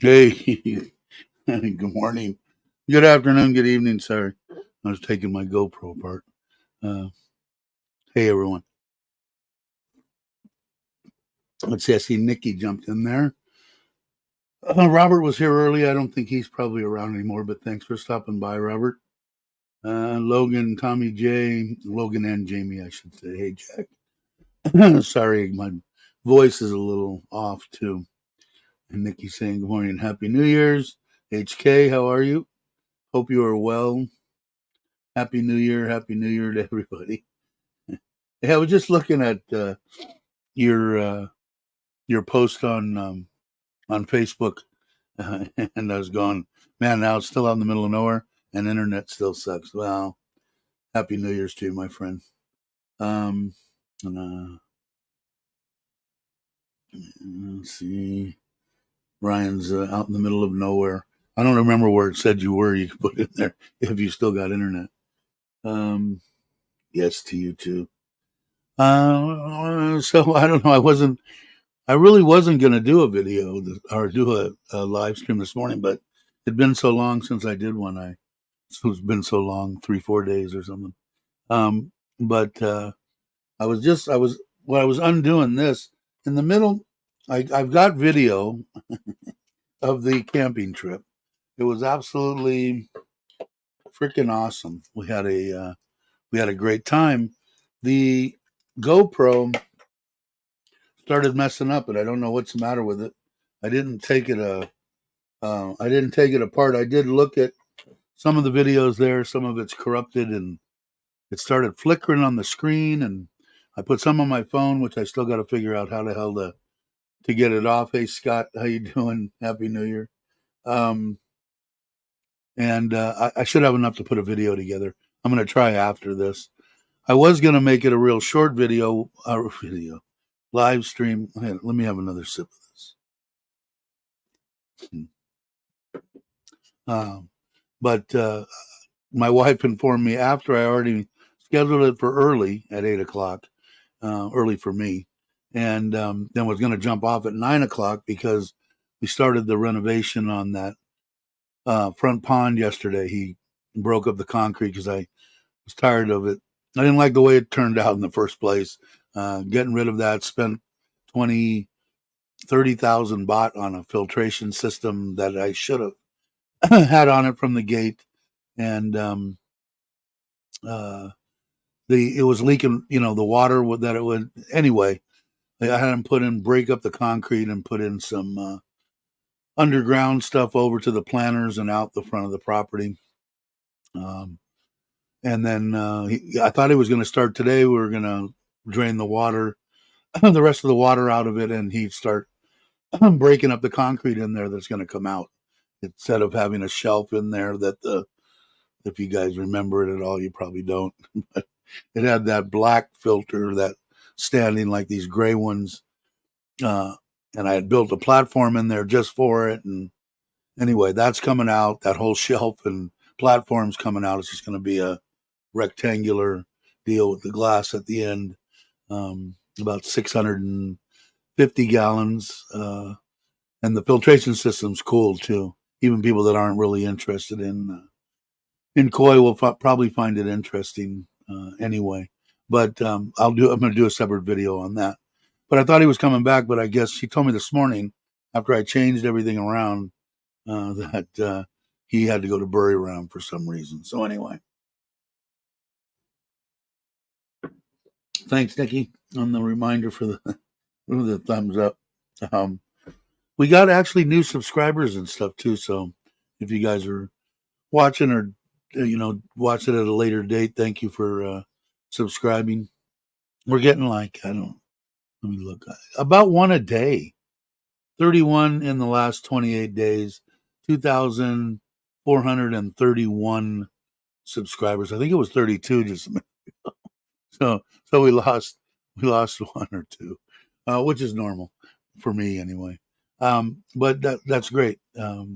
Hey, good morning, good afternoon, good evening. Sorry, I was taking my GoPro apart. Hey, everyone. Let's see, I see Nikki jumped in there. Robert was here early. I don't think he's probably around anymore, but thanks for stopping by, Robert. Logan, Tommy J, Logan and Jamie, I should say. Hey, Jack. Sorry, my voice is a little off, too. And Nikki saying good morning and Happy New Year's. HK, how are you? Hope you are well. Happy New Year to everybody. Hey, I was just looking at your post on Facebook, and I was going, man, now it's still out in the middle of nowhere, and internet still sucks. Well, Happy New Year's to you, my friend. And, let's see, Ryan's out in the middle of nowhere. I don't remember where it said you were. You could put it in there if you still got internet. Yes, to you too. So I don't know. I really wasn't going to do a video or do a live stream this morning, but it'd been so long since I did one. It's been so long, 3-4 days or something. But I was undoing this in the middle. I've got video of the camping trip. It was absolutely freaking awesome. We had a great time. The GoPro started messing up, and I don't know what's the matter with it. I didn't take it apart. I did look at some of the videos there. Some of it's corrupted, and it started flickering on the screen. And I put some on my phone, which I still got to figure out how the hell to get it off. Hey Scott, how you doing? Happy New Year. And I should have enough to put a video together. I'm going to try after this. I was going to make it a real short video live stream. Let me have another sip of this. But my wife informed me after I already scheduled it for early at 8:00, early for me, and then was going to jump off at 9:00 because we started the renovation on that front pond yesterday. He broke up the concrete because I was tired of it. I didn't like the way it turned out in the first place. Getting rid of that, spent 30,000 baht on a filtration system that I should have had on it from the gate, and it was leaking. The water that it would anyway. I had them break up the concrete and put in some underground stuff over to the planters and out the front of the property. And then I thought he was going to start today. We were going to drain the water, the rest of the water out of it, and he'd start breaking up the concrete in there that's going to come out. Instead of having a shelf in there that if you guys remember it at all, you probably don't. But it had that black filter that standing like these gray ones. And I had built a platform in there just for it. And anyway, that's coming out. That whole shelf and platform's coming out. It's just going to be a rectangular deal with the glass at the end. About 650 gallons. And the filtration system's cool too. Even people that aren't really interested in and Coy will probably find it interesting anyway. But I'm going to do a separate video on that. But I thought he was coming back, but I guess he told me this morning after I changed everything around that he had to go to Bury Round for some reason. So anyway, thanks, Nikki, on the reminder for the thumbs up. Um, we got actually new subscribers and stuff too. So if you guys are watching or watch it at a later date, thank you for subscribing. We're getting like, I don't, let me look, about one a day. 31 in the last 28 days, 2,431 subscribers. I think it was 32 just a minute ago. So we lost one or two, which is normal for me anyway. But that's great. I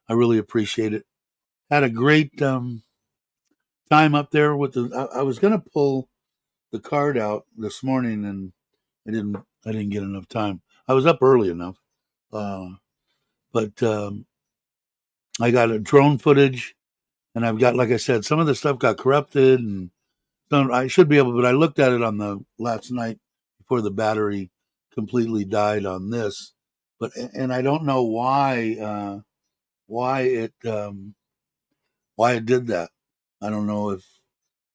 really appreciate it. Had a great time up there with I was gonna pull the card out this morning and I didn't get enough time. I was up early enough. Uh, but I got a drone footage, and I've got, like I said, some of the stuff got corrupted, and I should be able. But I looked at it on the last night before the battery completely died on this, and I don't know why it did that. I don't know if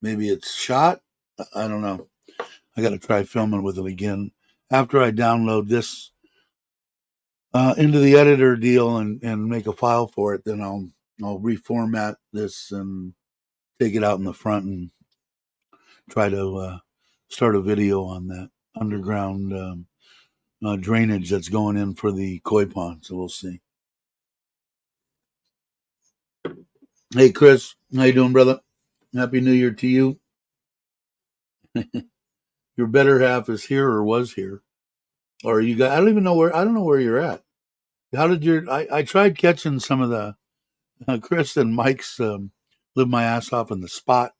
maybe it's shot. I don't know. I got to try filming with it again after I download this into the editor deal and make a file for it. Then I'll reformat this and take it out in the front and try to start a video on that underground drainage that's going in for the koi pond. So we'll see. Hey, Chris, how you doing, brother? Happy New Year to you. Your better half is here or was here, or you got. I don't even know where. I don't know where you're at. How did your? I tried catching some of the Chris and Mike's "Live My Ass Off" in the spot.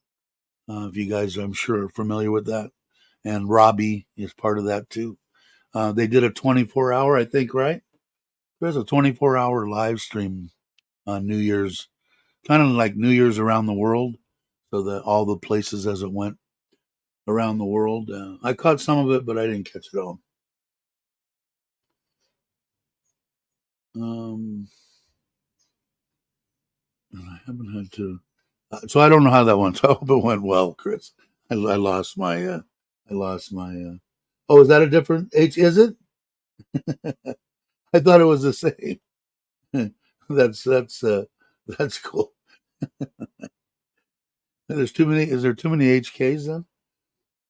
If you guys, I'm sure, are familiar with that, and Robbie is part of that too. They did a 24-hour, I think, right? There's a 24-hour live stream on New Year's, kind of like New Year's around the world, so that all the places as it went around the world. I caught some of it, but I didn't catch it all. Um, I haven't had to, so I don't know how that went. So I hope it went well, Chris. I lost my, oh, is that a different H? Is it? I thought it was the same. That's cool. There's too many. Is there too many HKs then?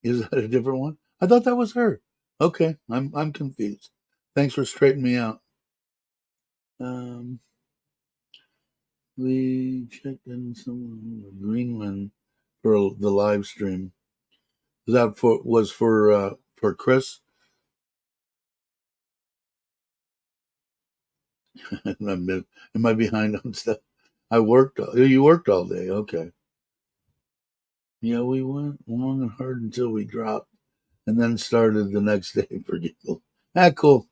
Is that a different one? I thought that was her. Okay, I'm confused. Thanks for straightening me out. Um, we checked in some Greenland for the live stream. Is that for Chris? Am I behind on stuff? I worked. You worked all day. Okay. Yeah, we went long and hard until we dropped, and then started the next day for Giggle. Ah, cool.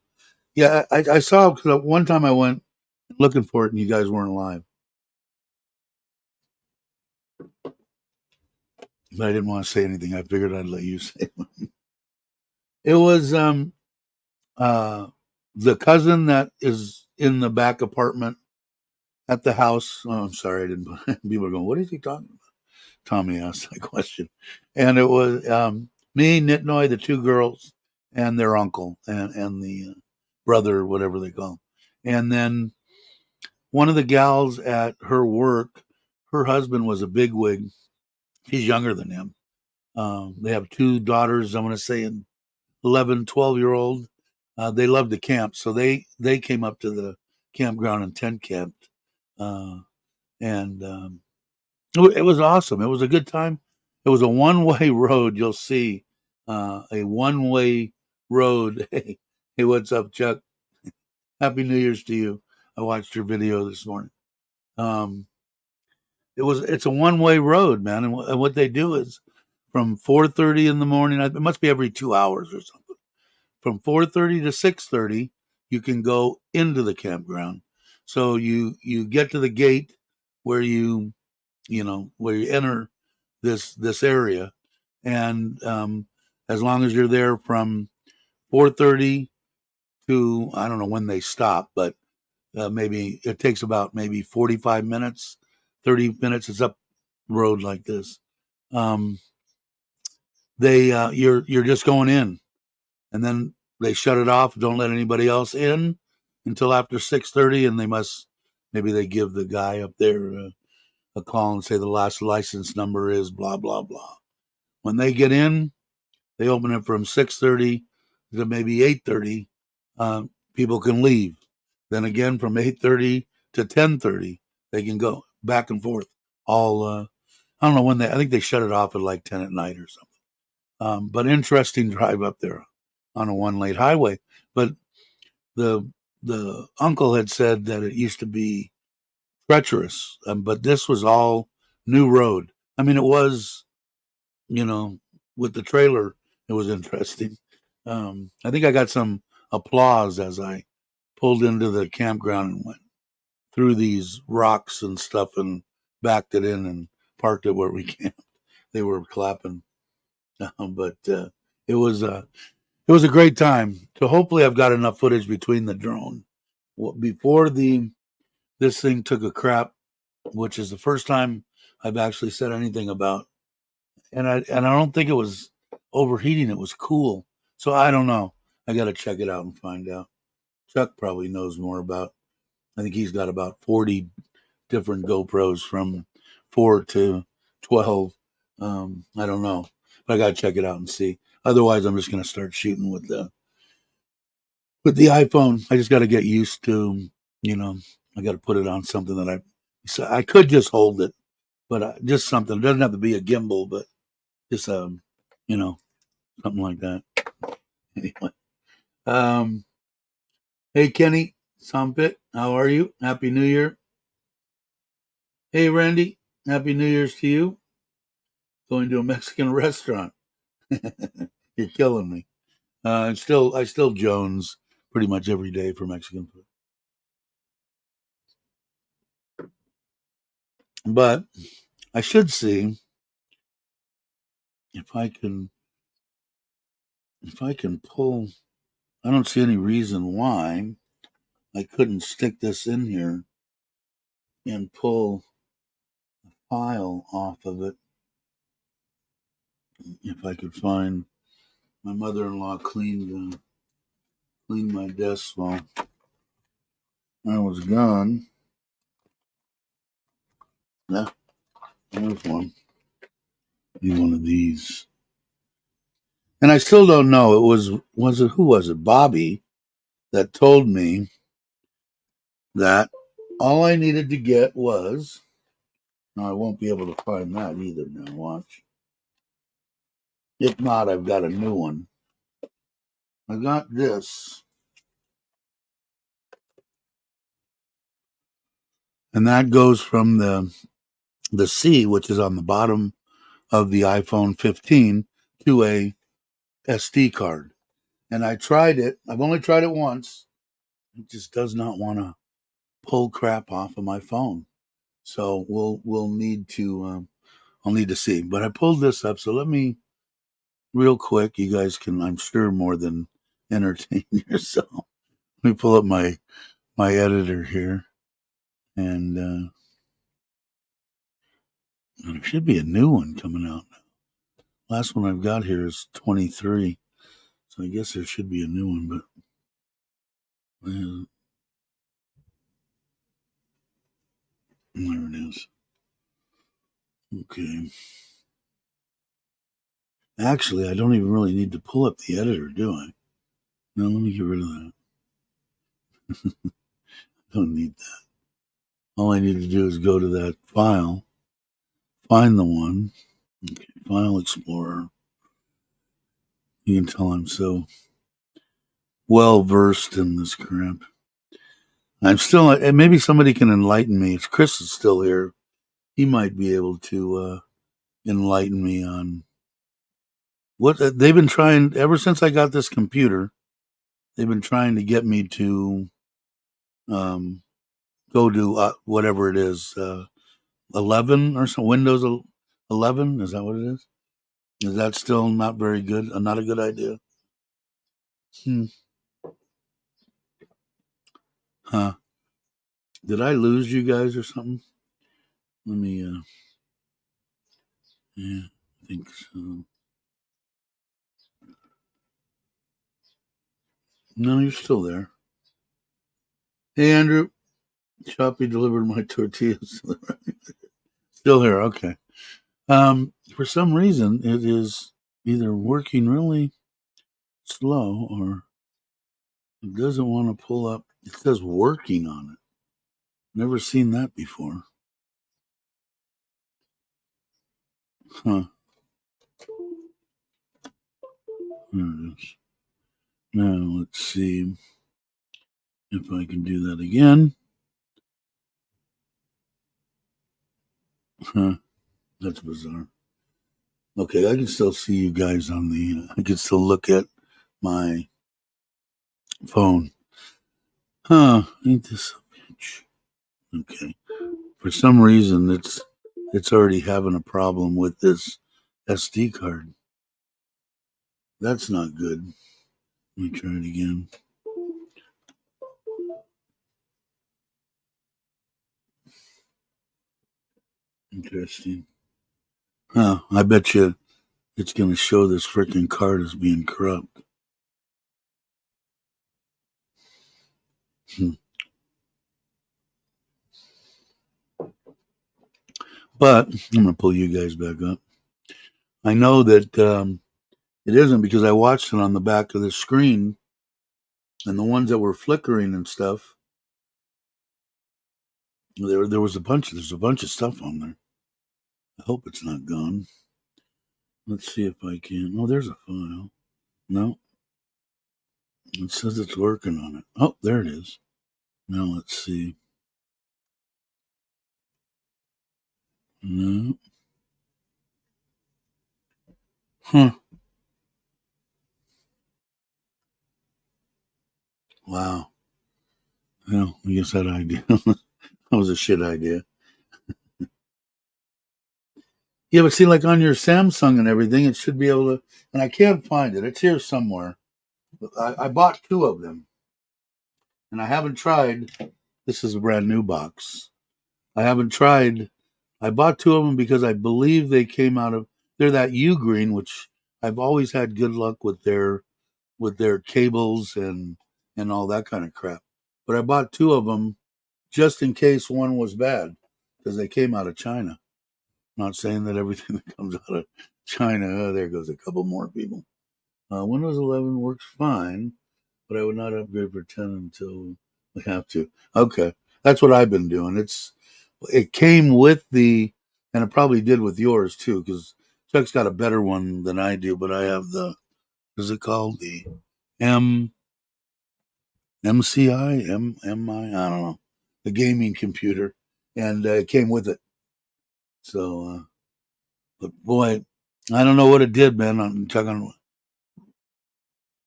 Yeah, I saw because one time I went looking for it and you guys weren't live, but I didn't want to say anything. I figured I'd let you say it. It was uh the cousin that is in the back apartment at the house. Oh, I'm sorry, I didn't. People are going, "What is he talking about?" Tommy asked that question, and it was me, Nitnoy, the two girls, and their uncle, and the brother, whatever they call him. And then one of the gals at her work, her husband was a bigwig. He's younger than him. They have two daughters, I'm going to say an 11, 12-year-old. They love to camp, so they came up to the campground and tent camped. And it was awesome. It was a good time. It was a one-way road. You'll see a one-way road. Hey, what's up, Chuck? Happy New Year's to you. I watched your video this morning. Um, it's a one-way road, man, and what they do is from 4:30 in the morning. It must be every 2 hours or something. From 4:30 to 6:30, you can go into the campground. So you get to the gate where you where you enter this area, and as long as you're there from 4:30 to, I don't know when they stop, but maybe it takes about maybe 45 minutes, 30 minutes. It's up road like this. Um, they you're just going in, and then they shut it off. Don't let anybody else in until after 6:30, and maybe they give the guy up there a call and say the last license number is blah blah blah. When they get in, they open it from 6:30 to maybe 8:30. People can leave. Then again, from 8:30 to 10:30, they can go back and forth. All I don't know when I think they shut it off at like 10 at night or something. But interesting drive up there on a one lane highway. But the uncle had said that it used to be treacherous, but this was all new road. I mean, it was, you know, with the trailer, it was interesting. I think I got some applause as I pulled into the campground and went through these rocks and stuff and backed it in and parked it where we camped. They were clapping, but it was a great time. So hopefully, I've got enough footage between the drone before this thing took a crap, which is the first time I've actually said anything about. And I don't think it was overheating. It was cool. So I don't know. I got to check it out and find out. Chuck probably knows more about. I think he's got about 40 different GoPros from 4 to 12. I don't know, but I got to check it out and see. Otherwise, I'm just going to start shooting with the iPhone. I just got to get used to, you know, I got to put it on something that so I could just hold it, but just something. It doesn't have to be a gimbal, but just you know, something like that. Anyway, um, hey Kenny Sompit, how are you? Happy New Year. Hey Randy, Happy New Year's to you. Going to a Mexican restaurant. You're killing me. I still Jones pretty much every day for Mexican food. But I should see if I can pull. I don't see any reason why I couldn't stick this in here and pull a file off of it. If I could find my mother-in-law cleaned my desk while I was gone. Yeah, there's one. Need one of these. And I still don't know. Was it who was it? Bobby that told me that all I needed to get was. Now I won't be able to find that either. Now watch. If not, I've got a new one. I got this, and that goes from the C, which is on the bottom of the iPhone 15, to a SD card. And I tried it. I've only tried it once. It just does not want to pull crap off of my phone. So we'll need to I'll need to see. But I pulled this up, so let me real quick. You guys can, I'm sure, more than entertain yourself. Let me pull up my editor here, and there should be a new one coming out. Last one I've got here is 23, so I guess there should be a new one. But there it is. Okay. Actually, I don't even really need to pull up the editor, do I? No, let me get rid of that. Don't need that. All I need to do is go to that file, find the one. Okay, File Explorer. You can tell I'm so well versed in this crap. I'm still, and maybe somebody can enlighten me. If Chris is still here, he might be able to enlighten me on what they've been trying ever since I got this computer. They've been trying to get me to go to whatever it is, 11 or so. Windows 11, is that what it is? Is that still not very good? Not a good idea? Hmm. Huh. Did I lose you guys or something? Let me, yeah, I think so. No, you're still there. Hey, Andrew. Shopee delivered my tortillas. Still here. Okay. For some reason, it is either working really slow or it doesn't want to pull up. It says working on it. Never seen that before. Huh. There it is. Now, let's see if I can do that again. Huh. That's bizarre. Okay, I can still see you guys on the. I can still look at my phone. Huh? Ain't this a bitch? Okay. For some reason, it's already having a problem with this SD card. That's not good. Let me try it again. Interesting. Huh? I bet you it's going to show this freaking card as being corrupt. Hmm. But I'm going to pull you guys back up. I know that it isn't because I watched it on the back of the screen, and the ones that were flickering and stuff. There was a bunch. There's a bunch of stuff on there. I hope it's not gone. Let's see if I can. Oh, there's a file. No, it says it's working on it. Oh, there it is. Now let's see. No. Huh. Wow. Well, I guess that idea that was a shit idea. Yeah, but see, like on your Samsung and everything, it should be able to. And I can't find it. It's here somewhere. I bought two of them, and I haven't tried. This is a brand new box. I haven't tried. I bought two of them because I believe they came out of. They're that U green, which I've always had good luck with their cables and all that kind of crap. But I bought two of them just in case one was bad because they came out of China. Not saying that everything that comes out of China, oh, there goes a couple more people. Windows 11 works fine, but I would not upgrade for 10 until we have to. Okay, that's what I've been doing. It came with the, and it probably did with yours too, because Chuck's got a better one than I do. But I have the, what is it called? The M MCI I don't know, the gaming computer, and it came with it. So, but boy, I don't know what it did, man. I'm talking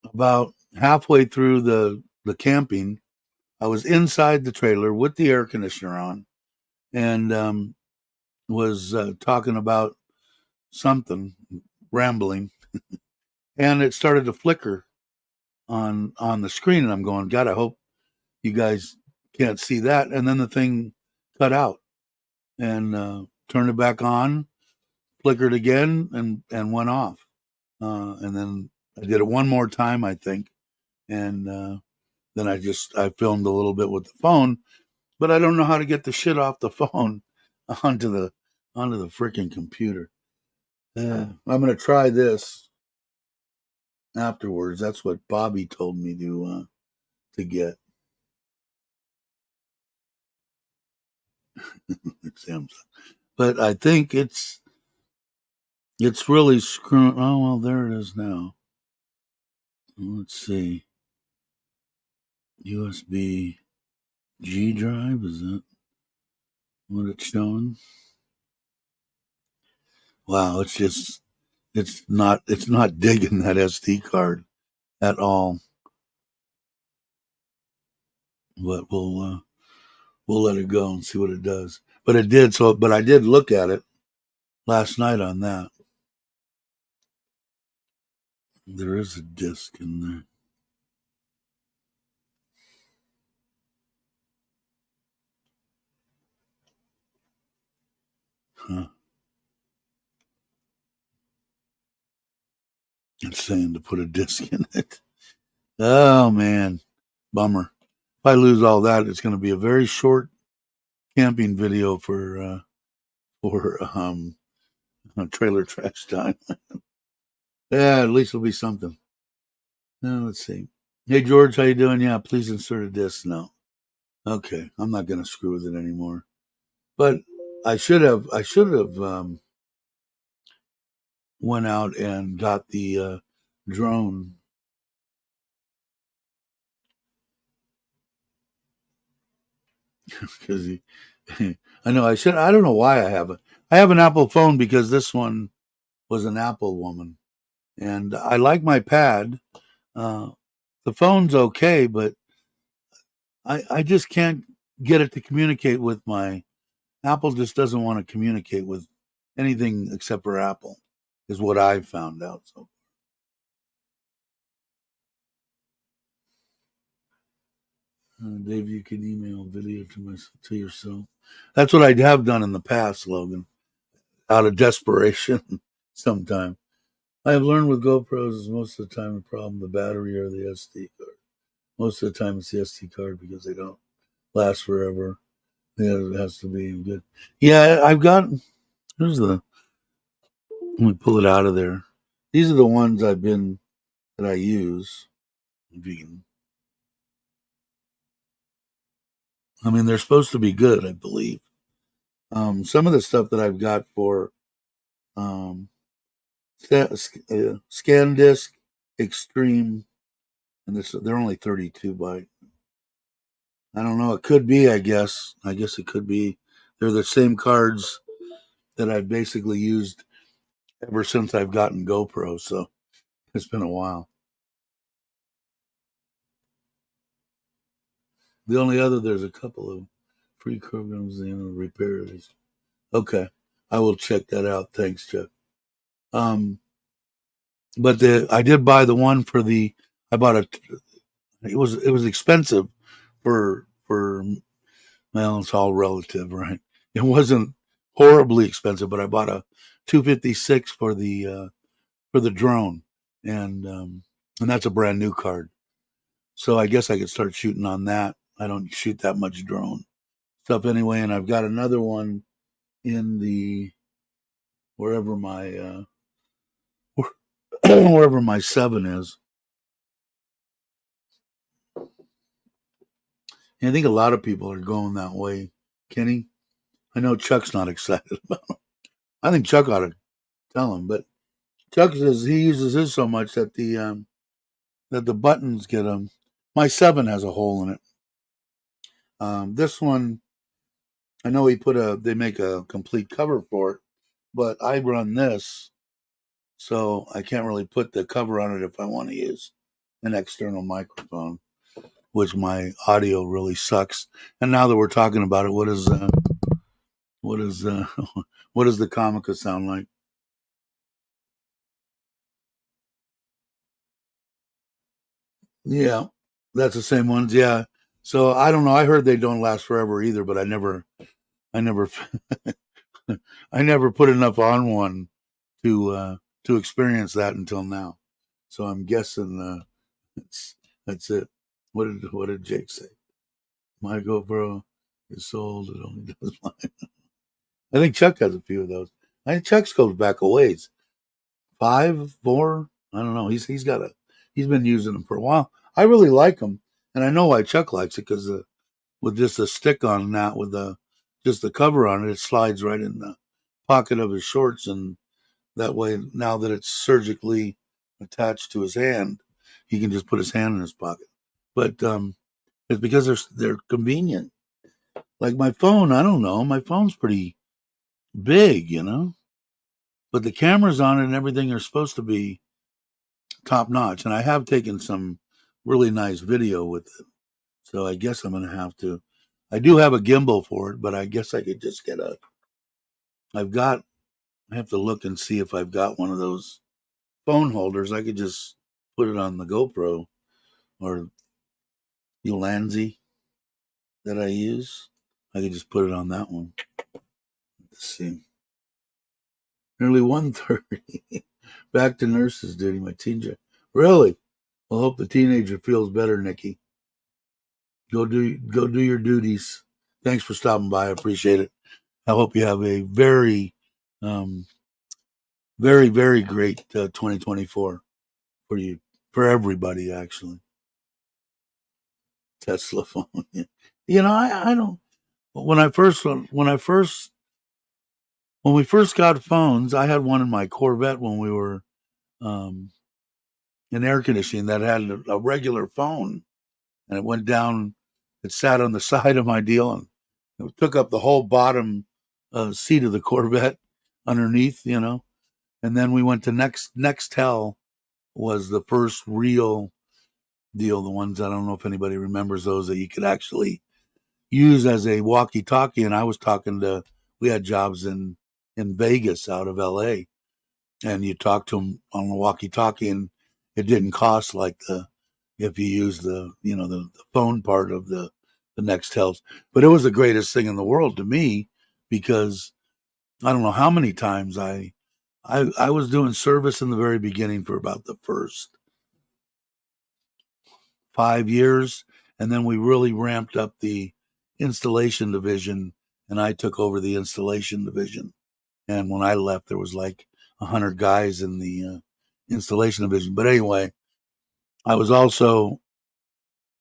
about halfway through the camping. I was inside the trailer with the air conditioner on, and was talking about something, rambling, and it started to flicker on the screen, and I'm going, God, I hope you guys can't see that. And then the thing cut out, and turned it back on, flickered again, and went off. And then I did it one more time, I think, and then I filmed a little bit with the phone, but I don't know how to get the shit off the phone onto the freaking computer. I'm gonna try this afterwards. That's what Bobby told me to get. Samsung, but I think it's really screwing. Oh well, there it is now. Let's see. USB G drive, is that what it's showing? Wow, it's not digging that SD card at all. But we'll let it go and see what it does. but it did. So, but I did look at it last night on that. There is a disc in there. Huh. It's saying to put a disc in it. Oh man, bummer. If I lose all that, it's going to be a very short camping video for trailer trash time. Yeah, at least it'll be something. Let's see. Hey George, how you doing? Yeah, please insert a disc. No, okay, I'm not going to screw with it anymore. But I should have went out and got the drone. Because I know I should. I don't know why I have it. I have an Apple phone because this one was an Apple woman, and I like my pad. Uh, the phone's okay, but I just can't get it to communicate with my Apple. Just doesn't want to communicate with anything except for Apple, is what I've found out. So, Dave, you can email video to yourself. That's what I have done in the past, Logan, out of desperation. Sometime I have learned with GoPros is most of the time the problem the battery or the SD card. Most of the time it's the SD card because they don't last forever. Yeah, it has to be good. Yeah, I've got. Here's the. Let me pull it out of there. These are the ones that I use. Vegan. I mean, they're supposed to be good, I believe. Some of the stuff that I've got for um, Scan Disc Extreme, and they're only 32 byte. I don't know. It could be. I guess. I guess it could be. They're the same cards that I've basically used ever since I've gotten GoPro. So it's been a while. The only other there's a couple of free programs in repair these. Okay, I will check that out. Thanks, Chuck. Um, but I did buy the one for the. I bought a. It was expensive for well, it's all relative, right? It wasn't horribly expensive, but I bought a 256 for the drone, and that's a brand new card. So I guess I could start shooting on that. I don't shoot that much drone stuff anyway, and I've got another one in the wherever my wherever my 7 is. And I think a lot of people are going that way. Kenny, I know Chuck's not excited about it. I think Chuck ought to tell him, but Chuck says he uses his so much that the buttons get them. My 7 has a hole in it. This one, I know they make a complete cover for it, but I run this, so I can't really put the cover on it if I want to use an external microphone, which my audio really sucks. And now that we're talking about it, what is what does the Comica sound like? Yeah, that's the same ones. Yeah. So I don't know. I heard they don't last forever either, but I never, I never put enough on one to experience that until now. So I'm guessing that's it. What did Jake say? My GoPro is sold. It only does mine. I think Chuck has a few of those. I think Chuck's goes back a ways. 5, 4. I don't know. He's been using them for a while. I really like them, and I know why Chuck likes it because with just a stick on that, with the just the cover on it, it slides right in the pocket of his shorts, and that way, now that it's surgically attached to his hand, he can just put his hand in his pocket. But it's because they're convenient. Like my phone, I don't know. My phone's pretty big, but the cameras on it and everything are supposed to be top notch. And I have taken some really nice video with it. So I guess I'm going to have to. I do have a gimbal for it, but I guess I could just get I have to look and see if I've got one of those phone holders. I could just put it on the GoPro or Ulanzi that I use. I could just put it on that one. Let's see. Nearly 1:30. Back to nurses duty. My teenager. Really? Well, hope the teenager feels better, Nikki. Go do your duties. Thanks for stopping by. I appreciate it. I hope you have a um, very great 2024 for you, for everybody. Actually, Tesla phone. I don't. When I first when we first got phones, I had one in my Corvette when we were um, in air conditioning that had a regular phone, and it went down. It sat on the side of my deal, and it took up the whole bottom seat of the Corvette underneath. And then we went to Nextel was the first real deal. The ones I don't know if anybody remembers those that you could actually use as a walkie-talkie. And I was talking to. We had jobs in Vegas out of L.A. and you talk to them on the walkie-talkie, and it didn't cost like the if you use the phone part of the Nextels. But it was the greatest thing in the world to me because I don't know how many times I was doing service in the very beginning for about the first 5 years, and then we really ramped up the installation division, and I took over the installation division. And when I left, there was like 100 guys in the installation division. But anyway, I was also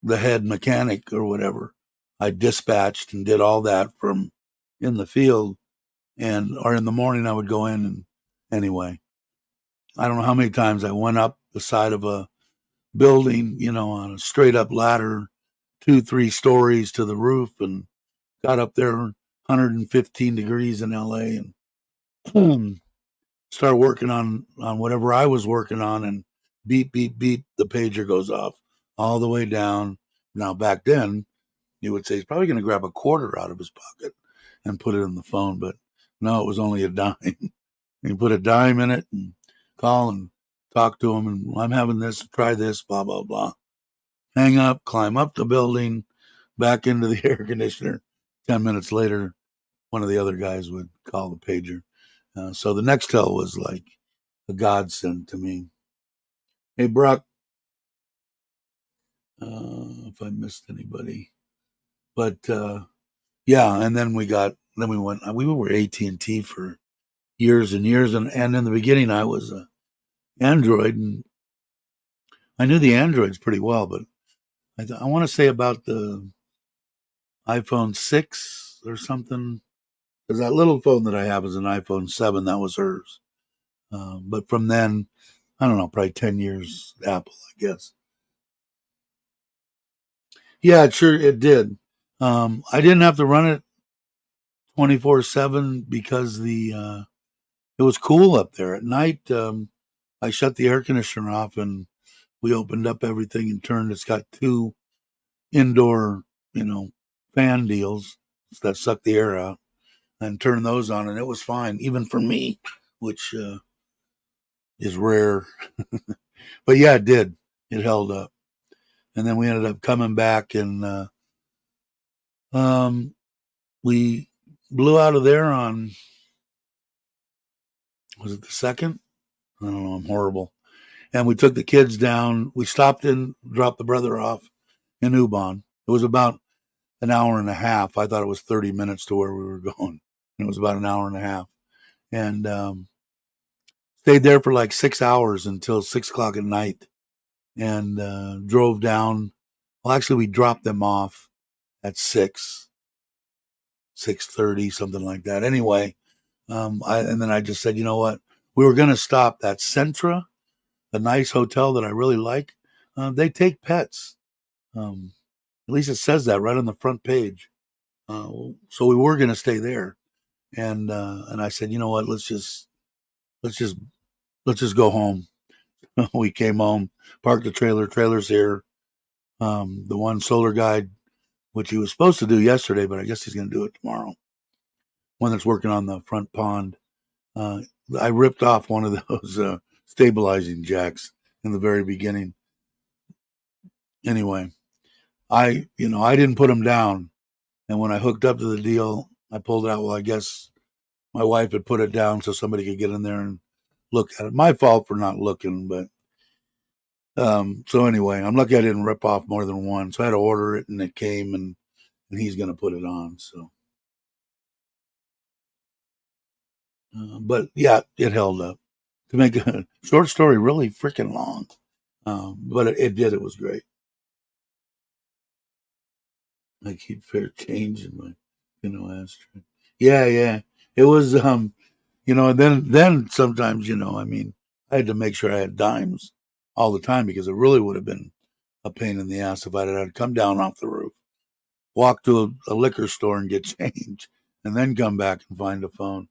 the head mechanic or whatever. I dispatched and did all that from in the field, and or in the morning I would go in and anyway. I don't know how many times I went up the side of a building, on a straight up ladder, 2, 3 stories to the roof, and got up there 115 degrees in LA and start working on whatever I was working on, and beep beep beep, the pager goes off all the way down. Now back then, you would say he's probably going to grab a quarter out of his pocket and put it in the phone, but no, it was only a dime. You put a dime in it and call and talk to him, and I'm having this, try this, blah blah blah. Hang up, climb up the building, back into the air conditioner. 10 minutes later, one of the other guys would call the pager. So the Nextel was like a godsend to me. Hey, Brock, if I missed anybody, but yeah, and then we were AT&T for years and years, and in the beginning I was Android, and I knew the Androids pretty well, but I want to say about the iPhone 6 or something, because that little phone that I have is an iPhone 7. That was hers. But from then, I don't know, probably 10 years Apple, I guess. Yeah, it did. I didn't have to run it 24/7 because it was cool up there at night. I shut the air conditioner off and we opened up everything and turned. It's got 2 indoor, fan deals that suck the air out, and turned those on, and it was fine, even for me, which is rare. But yeah, it did. It held up, and then we ended up coming back, and um, we blew out of there on, was it the second? I don't know. I'm horrible. And we took the kids down. We stopped in, dropped the brother off in Ubon. It was about an hour and a half. I thought it was 30 minutes to where we were going. And it was about an hour and a half. And stayed there for like 6 hours until 6 o'clock at night, and drove down. Well, actually, we dropped them off at 6:30, something like that. Anyway, and then I just said, you know what? We were going to stop at Centra, a nice hotel that I really like. They take pets. At least it says that right on the front page. So we were going to stay there, and I said, you know what? Let's just let's just go home. We came home, parked the trailer. Trailer's here. The one solar guide which he was supposed to do yesterday, but I guess he's going to do it tomorrow. One that's working on the front pond. Uh, I ripped off one of those stabilizing jacks in the very beginning. Anyway, I didn't put them down, and when I hooked up to the deal, I pulled it out. Well, I guess my wife had put it down so somebody could get in there and look at it. My fault for not looking, but so anyway, I'm lucky I didn't rip off more than one. So I had to order it, and it came, and he's going to put it on. So, but yeah, it held up. To make a short story really freaking long, but it did. It was great. I keep fair change in my ashtray. Yeah, yeah. It was and then sometimes, I mean, I had to make sure I had dimes all the time because it really would have been a pain in the ass if I'd had to come down off the roof, walk to a liquor store and get change, and then come back and find a phone.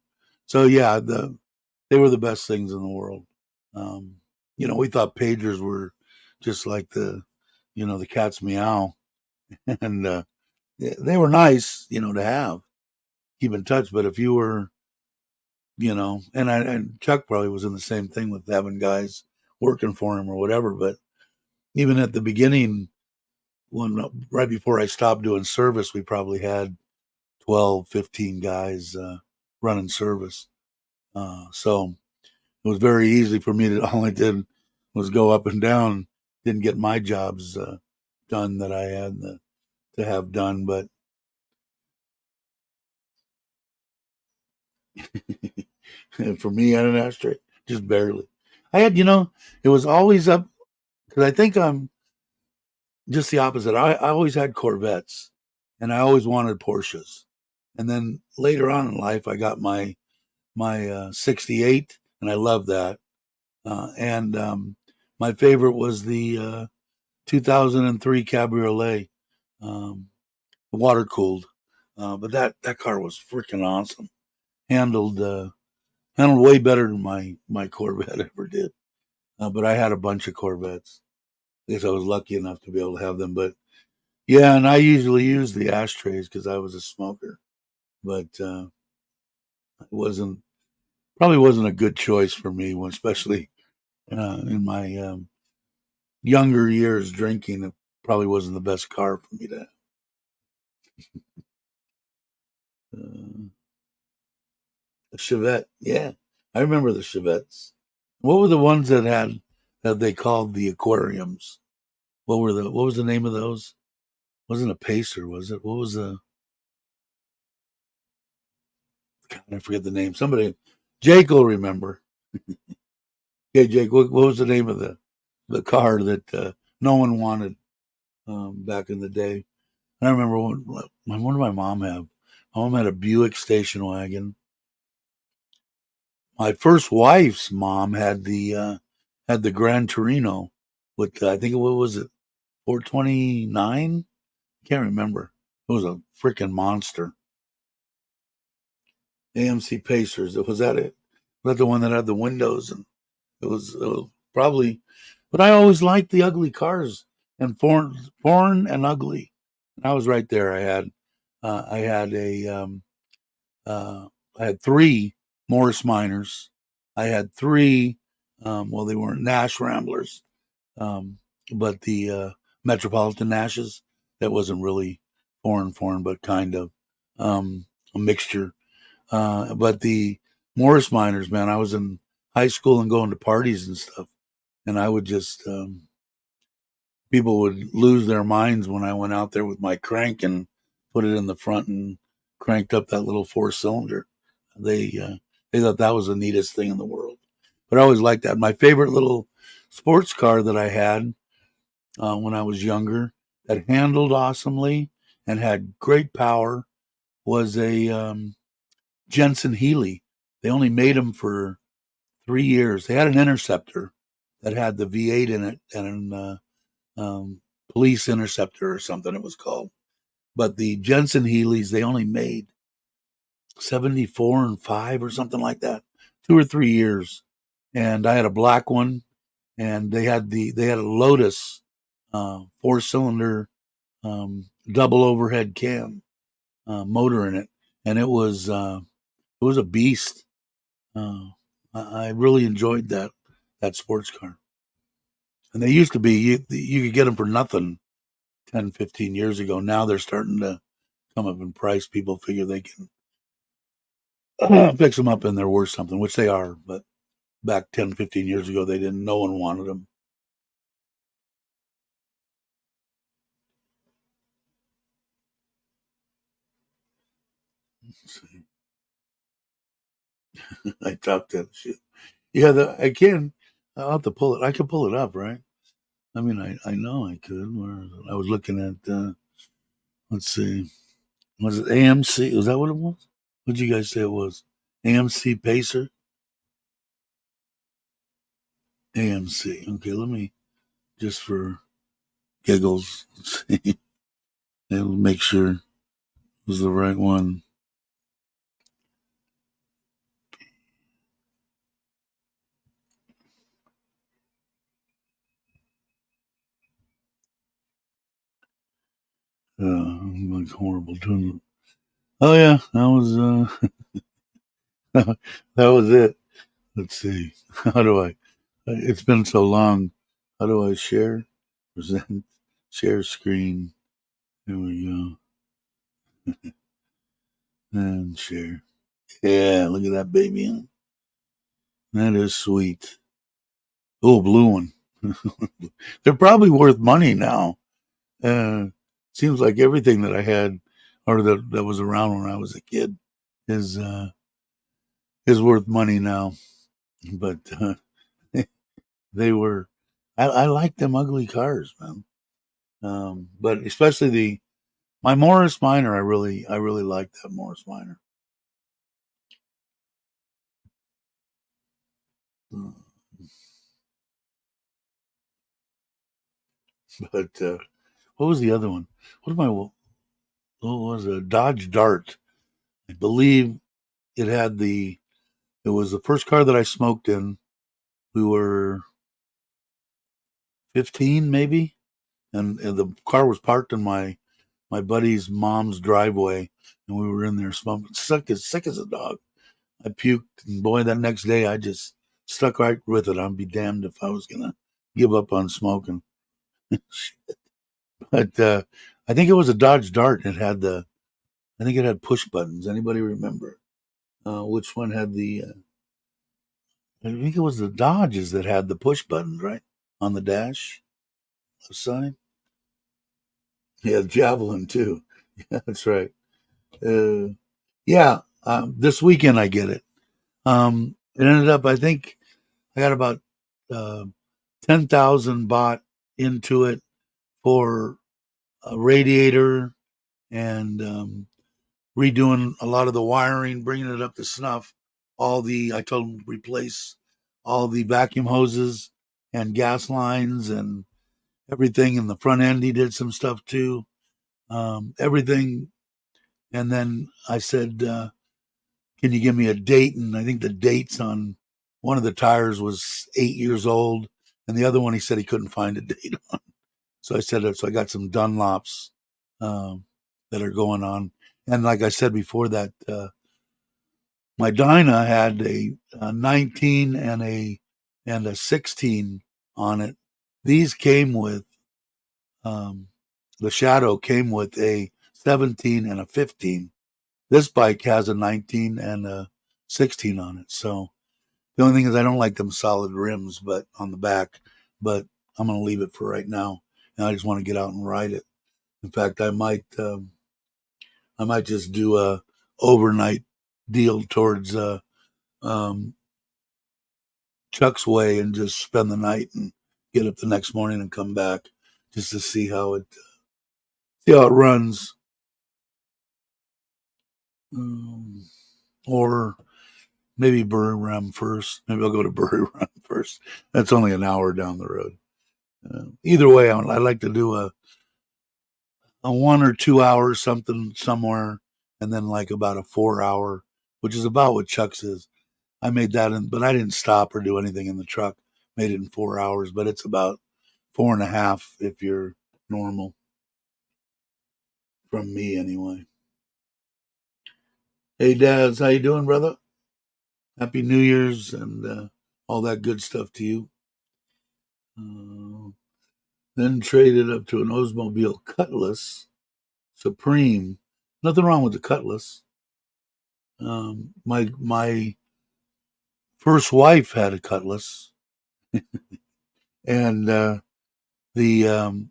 So yeah, they were the best things in the world. Um, we thought pagers were just like the cat's meow, and they were nice, to have, keep in touch. But if you were, and Chuck probably was in the same thing with having guys working for him or whatever. But even at the beginning, when right before I stopped doing service, we probably had 12, 15 guys running service. So it was very easy for me to, all I did was go up and down, didn't get my jobs done that I had to have done. But for me, I had an ashtray, just barely. I had, it was always up because I think I'm just the opposite. I always had Corvettes, and I always wanted Porsches. And then later on in life, I got my 68, and I love that. And my favorite was the 2003 Cabriolet, um, water cooled. But that car was freaking awesome. Handled handled way better than my Corvette ever did. But I had a bunch of Corvettes. I guess I was lucky enough to be able to have them. But yeah, and I usually use the ashtrays because I was a smoker. But it wasn't a good choice for me, especially in my younger years drinking. It probably wasn't the best car for me to have. A Chevette, yeah, I remember the Chevettes. What were the ones that they called the aquariums? What was the name of those? Wasn't a Pacer, was it? What was the? God, I forget the name. Somebody, Jake will remember. Yeah, Jake, what was the name of the car that no one wanted back in the day? And I remember what did my mom have? My mom had a Buick station wagon. My first wife's mom had the Gran Torino with I think what was it 429? I can't remember. It was a freaking monster. AMC Pacers. Was that it? Was that the one that had the windows and it was probably. But I always liked the ugly cars and foreign and ugly. And I was right there. I had a I had three Morris Minors. I had three. Well, they weren't Nash Ramblers, um, but the Metropolitan Nashes. That wasn't really foreign, but kind of a mixture. But the Morris Minors, man, I was in high school and going to parties and stuff, and I would just people would lose their minds when I went out there with my crank and put it in the front and cranked up that little 4 cylinder. They thought that was the neatest thing in the world. But I always liked that. My favorite little sports car that I had when I was younger that handled awesomely and had great power was a Jensen Healy. They only made them for 3 years. They had an Interceptor that had the V8 in it and Police Interceptor or something it was called. But the Jensen Healys, they only made 74 and 5 or something like that, 2 or 3 years. And I had a black one, and they had a Lotus 4 cylinder double overhead cam motor in it, and it was a beast. Uh, I really enjoyed that sports car. And they used to be you could get them for nothing 10, 15 years ago. Now they're starting to come up in price. People figure they can fix them up and they're worth something, which they are. But back 10, 15 years ago, they didn't. No one wanted them. I talked that shit. Yeah, I can. I'll have to pull it. I could pull it up, right? I mean, I know I could. Where is it? I was looking at. Let's see. Was it AMC? Was that what it was? What did you guys say it was? AMC Pacer. AMC. Okay, let me just for giggles see. It'll make sure it was the right one. I'm like horrible doing it. Oh yeah, that was that was it. Let's see. How do I? It's been so long. How do I share? Present. Share screen. There we go. And share. Yeah, look at that baby. That is sweet. Oh, blue one. They're probably worth money now. Uh, seems like everything that I had or that was around when I was a kid is is worth money now. But they were. I like them ugly cars, man. But especially the my Morris Minor. I really like that Morris Minor. Uh, But what was the other one? What am I? What was a Dodge Dart? I believe it had the. It was the first car that I smoked in. We were 15, maybe, and the car was parked in my buddy's mom's driveway, and we were in there smoking, sick as a dog. I puked, and boy, that next day I just stuck right with it. I'd be damned if I was gonna give up on smoking. But I think it was a Dodge Dart. It had the, I think it had push buttons. Anybody remember which one had the? I think it was the Dodges that had the push buttons, right, on the dash left side. Yeah, Javelin too. Yeah, that's right. Uh, yeah, this weekend I get it. It ended up, I think I got about uh, 10,000 bought into it for a radiator and redoing a lot of the wiring, bringing it up to snuff. I told them to replace all the vacuum hoses and gas lines and everything in the front end. He did some stuff too. Everything. And then I said, can you give me a date? And I think the dates on one of the tires was 8 years old, and the other one he said he couldn't find a date on. So I said, so I got some Dunlops um, that are going on, and like I said before that, my Dyna had a 19 and a 16 on it. These came with um, the Shadow came with a 17 and a 15. This bike has a 19 and a 16 on it. So the only thing is I don't like them solid rims, but on the back. But I'm going to leave it for right now, and I just want to get out and ride it. In fact, I might just do a overnight deal towards um, Chuck's Way and just spend the night and get up the next morning and come back just to see how it runs. Um, or maybe Buriram first. Maybe I'll go to Buriram first. That's only an hour down the road. Either way, I'd like to do a 1 or 2 hours something somewhere, and then like about a 4 hour, which is about what Chuck's is. I made that in, but I didn't stop or do anything in the truck. Made it in 4 hours, but it's about four and a half if you're normal. from me anyway. Hey, Daz, how you doing, brother? Happy New Year's and all that good stuff to you. Uh, then traded up to an Oldsmobile Cutlass Supreme. Nothing wrong with the Cutlass. My first wife had a Cutlass, and the and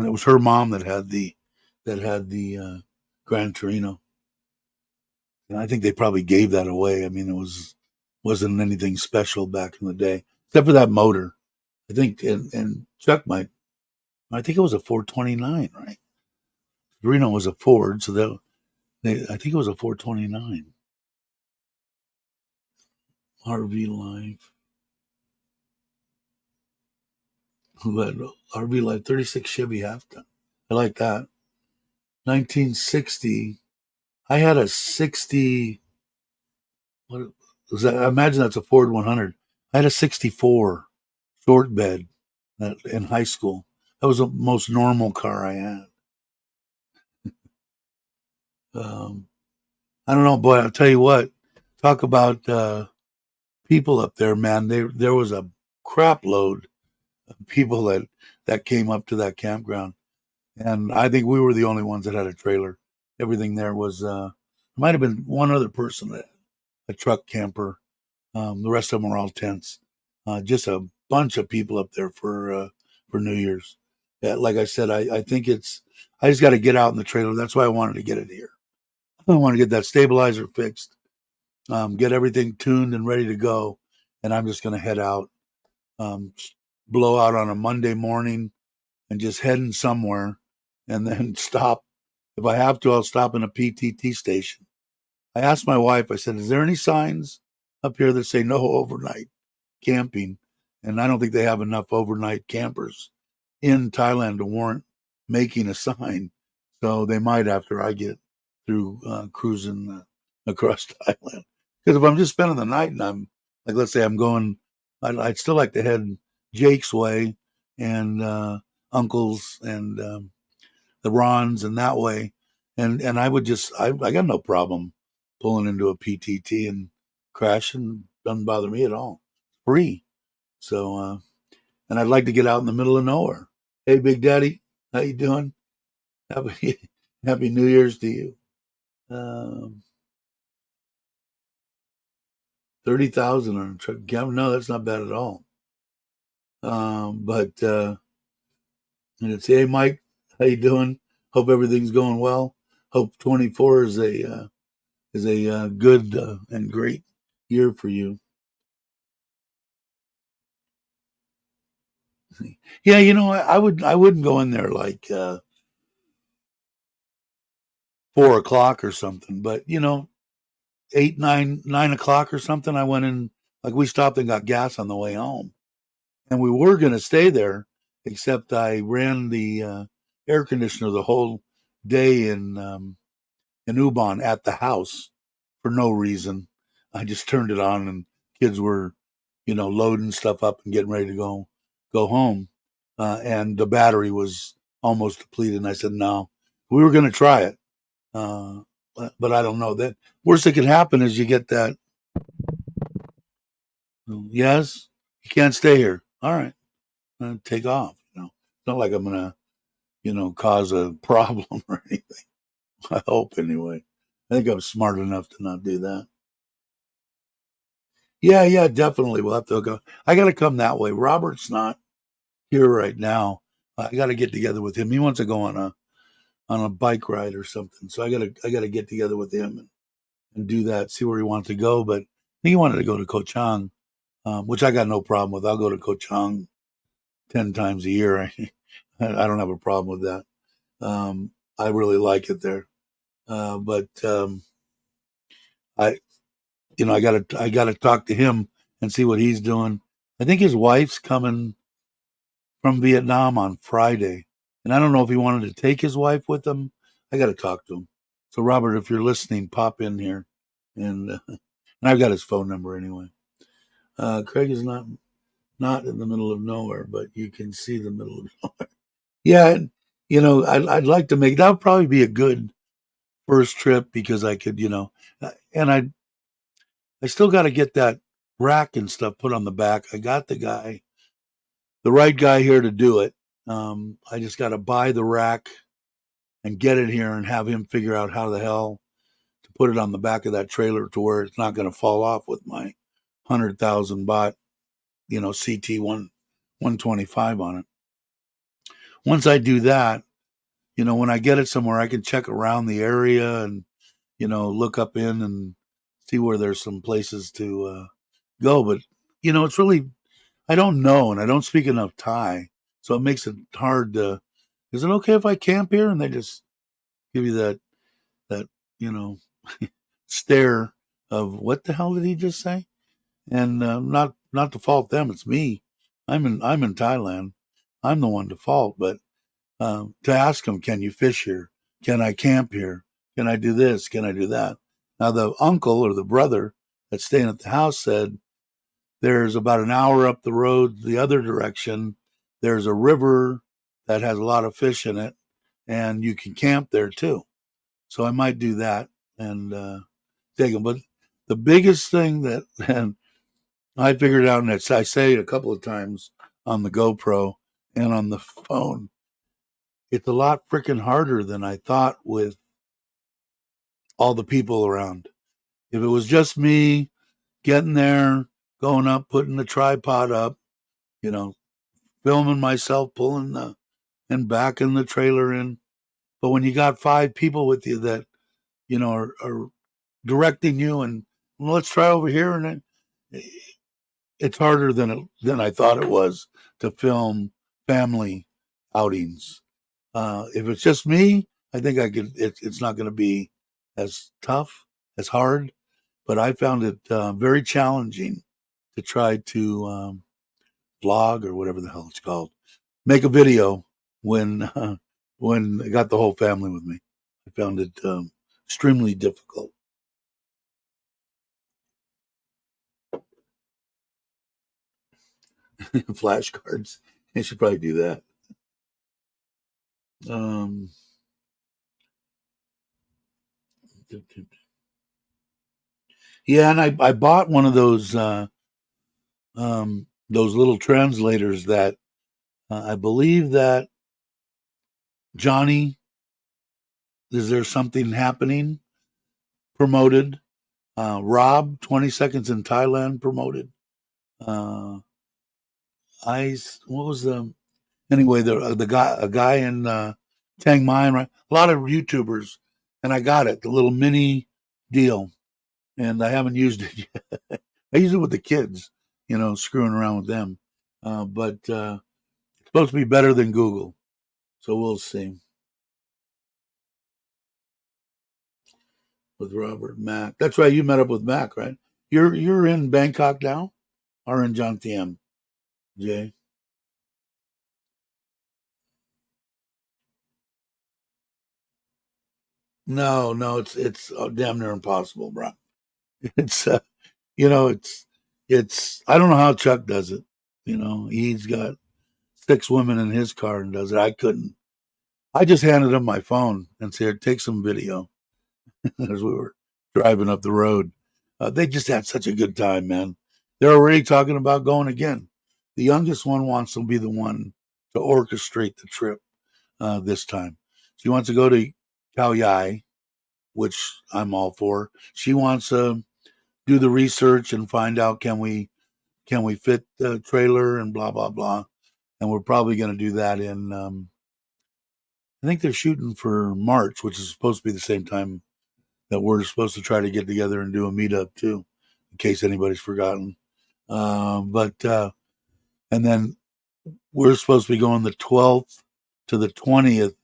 it was her mom that had the Gran Torino. And I think they probably gave that away. I mean, wasn't anything special back in the day, except for that motor. I think, and Chuck might. I think it was a 429, right? Reno was a Ford, so I think it was a 429. RV Life, who had RV Life 36 Chevy half ton. I like that. 1960. I had a 60. What was that? I imagine that's a Ford 100. I had a 64 short bed in high school. That was the most normal car I had. Um, I don't know, boy. I'll tell you what. Talk about people up there, man. There was a crap load of people that came up to that campground, and I think we were the only ones that had a trailer. Everything there was. Might have been one other person, a truck camper. The rest of them were all tents. Just a bunch of people up there for New Year's. Yeah, like I said, I think it's. I just got to get out in the trailer. That's why I wanted to get it here. I want to get that stabilizer fixed, get everything tuned and ready to go, and I'm just going to head out, um, blow out on a Monday morning, and just heading somewhere, and then stop. If I have to, I'll stop in a PTT station. I asked my wife. I said, "Is there any signs up here that say no overnight camping?" And I don't think they have enough overnight campers in Thailand to warrant making a sign. So they might after I get through cruising across Thailand. Because if I'm just spending the night and I'm like, let's say I'm going, I'd still like to head Jake's way and Uncle's and the Rons and that way. And I would just, I got no problem pulling into a PTT and crashing. Doesn't bother me at all. Free. So, and I'd like to get out in the middle of nowhere. Hey, Big Daddy, how you doing? Happy, Happy New Year's to you. Um, 30,000 on a truck. No, that's not bad at all. But and it's hey, Mike, how you doing? Hope everything's going well. Hope 24 is a good and great year for you. Yeah, I wouldn't go in there like 4 o'clock or something, but 8, 9 o'clock or something. I went in, like, we stopped and got gas on the way home, and we were going to stay there, except I ran the air conditioner the whole day in Ubon at the house for no reason. I just turned it on, and kids were, loading stuff up and getting ready to go home, and the battery was almost depleted. And I said, no, we were going to try it, uh, but I don't know. That worst that could happen is you get that. Yes, you can't stay here. All right, take off. It's not like I'm gonna, cause a problem or anything. I hope anyway. I think I'm smart enough to not do that. Yeah, yeah, definitely. We'll have to go. I got to come that way. Robert's not here right now. I got to get together with him. He wants to go on a bike ride or something. So I got to get together with him and do that. See where he wants to go. But he wanted to go to Koh Chang, which I got no problem with. I'll go to Koh Chang 10 times a year. I don't have a problem with that. I really like it there. But I, I gotta talk to him and see what he's doing. I think his wife's coming from Vietnam on Friday, and I don't know if he wanted to take his wife with him. I got to talk to him. So Robert, if you're listening, pop in here, and and I've got his phone number anyway. Craig is not in the middle of nowhere, but you can see the middle of nowhere. Yeah, I'd like to make that would probably be a good first trip because I could, and I still got to get that rack and stuff put on the back. I got the right guy here to do it. I just got to buy the rack and get it here and have him figure out how the hell to put it on the back of that trailer to where it's not going to fall off with my 100,000 baht, CT 125 on it. Once I do that, when I get it somewhere, I can check around the area and, look up in and see where there's some places to go. But, it's really, I don't know and I don't speak enough Thai. So it makes it hard to, is it okay if I camp here? And they just give you that, you know, stare of what the hell did he just say? And not to fault them, it's me. I'm in Thailand. I'm the one to fault, but to ask them, can you fish here? Can I camp here? Can I do this? Can I do that? Now the uncle or the brother that's staying at the house said there's about an hour up the road the other direction. There's a river that has a lot of fish in it, and you can camp there too. So I might do that and take them. But the biggest thing that and I figured out, and I say it a couple of times on the GoPro and on the phone, it's a lot freaking harder than I thought with all the people around. If it was just me getting there, going up, putting the tripod up, you know, filming myself, pulling the and backing the trailer in. But when you got 5 people with you that, are directing you and well, let's try over here, and it's harder than I thought it was to film family outings. If it's just me, I think I could. It's not going to be as tough, as hard, but I found it very challenging to try to vlog or whatever the hell it's called, make a video when when I got the whole family with me. I found it extremely difficult. Flashcards, I should probably do that. Um, yeah, and I bought one of those little translators that I believe that Johnny, is there something happening? Promoted. Rob, 20 Seconds in Thailand promoted. Uh, what was anyway, the guy, a guy in Chiang Mai, right? A lot of YouTubers, and I got it, the little mini deal, and I haven't used it yet. I use it with the kids, screwing around with them. But it's supposed to be better than Google, so we'll see. With Robert Mack, that's right. You met up with Mac, right? You're in Bangkok now, or in Jantiem, Jay? No, no, it's damn near impossible, bro. It's it's I don't know how Chuck does it. He's got 6 women in his car and does it. I couldn't. I just handed him my phone and said, "Take some video." As we were driving up the road, they just had such a good time, man. They're already talking about going again. The youngest one wants to be the one to orchestrate the trip this time. She wants to go to Khao Yai, which I'm all for. She wants to do the research and find out can we fit the trailer and blah blah blah. And we're probably going to do that in. I think they're shooting for March, which is supposed to be the same time that we're supposed to try to get together and do a meetup too, in case anybody's forgotten. But and then we're supposed to be going the 12th to the 20th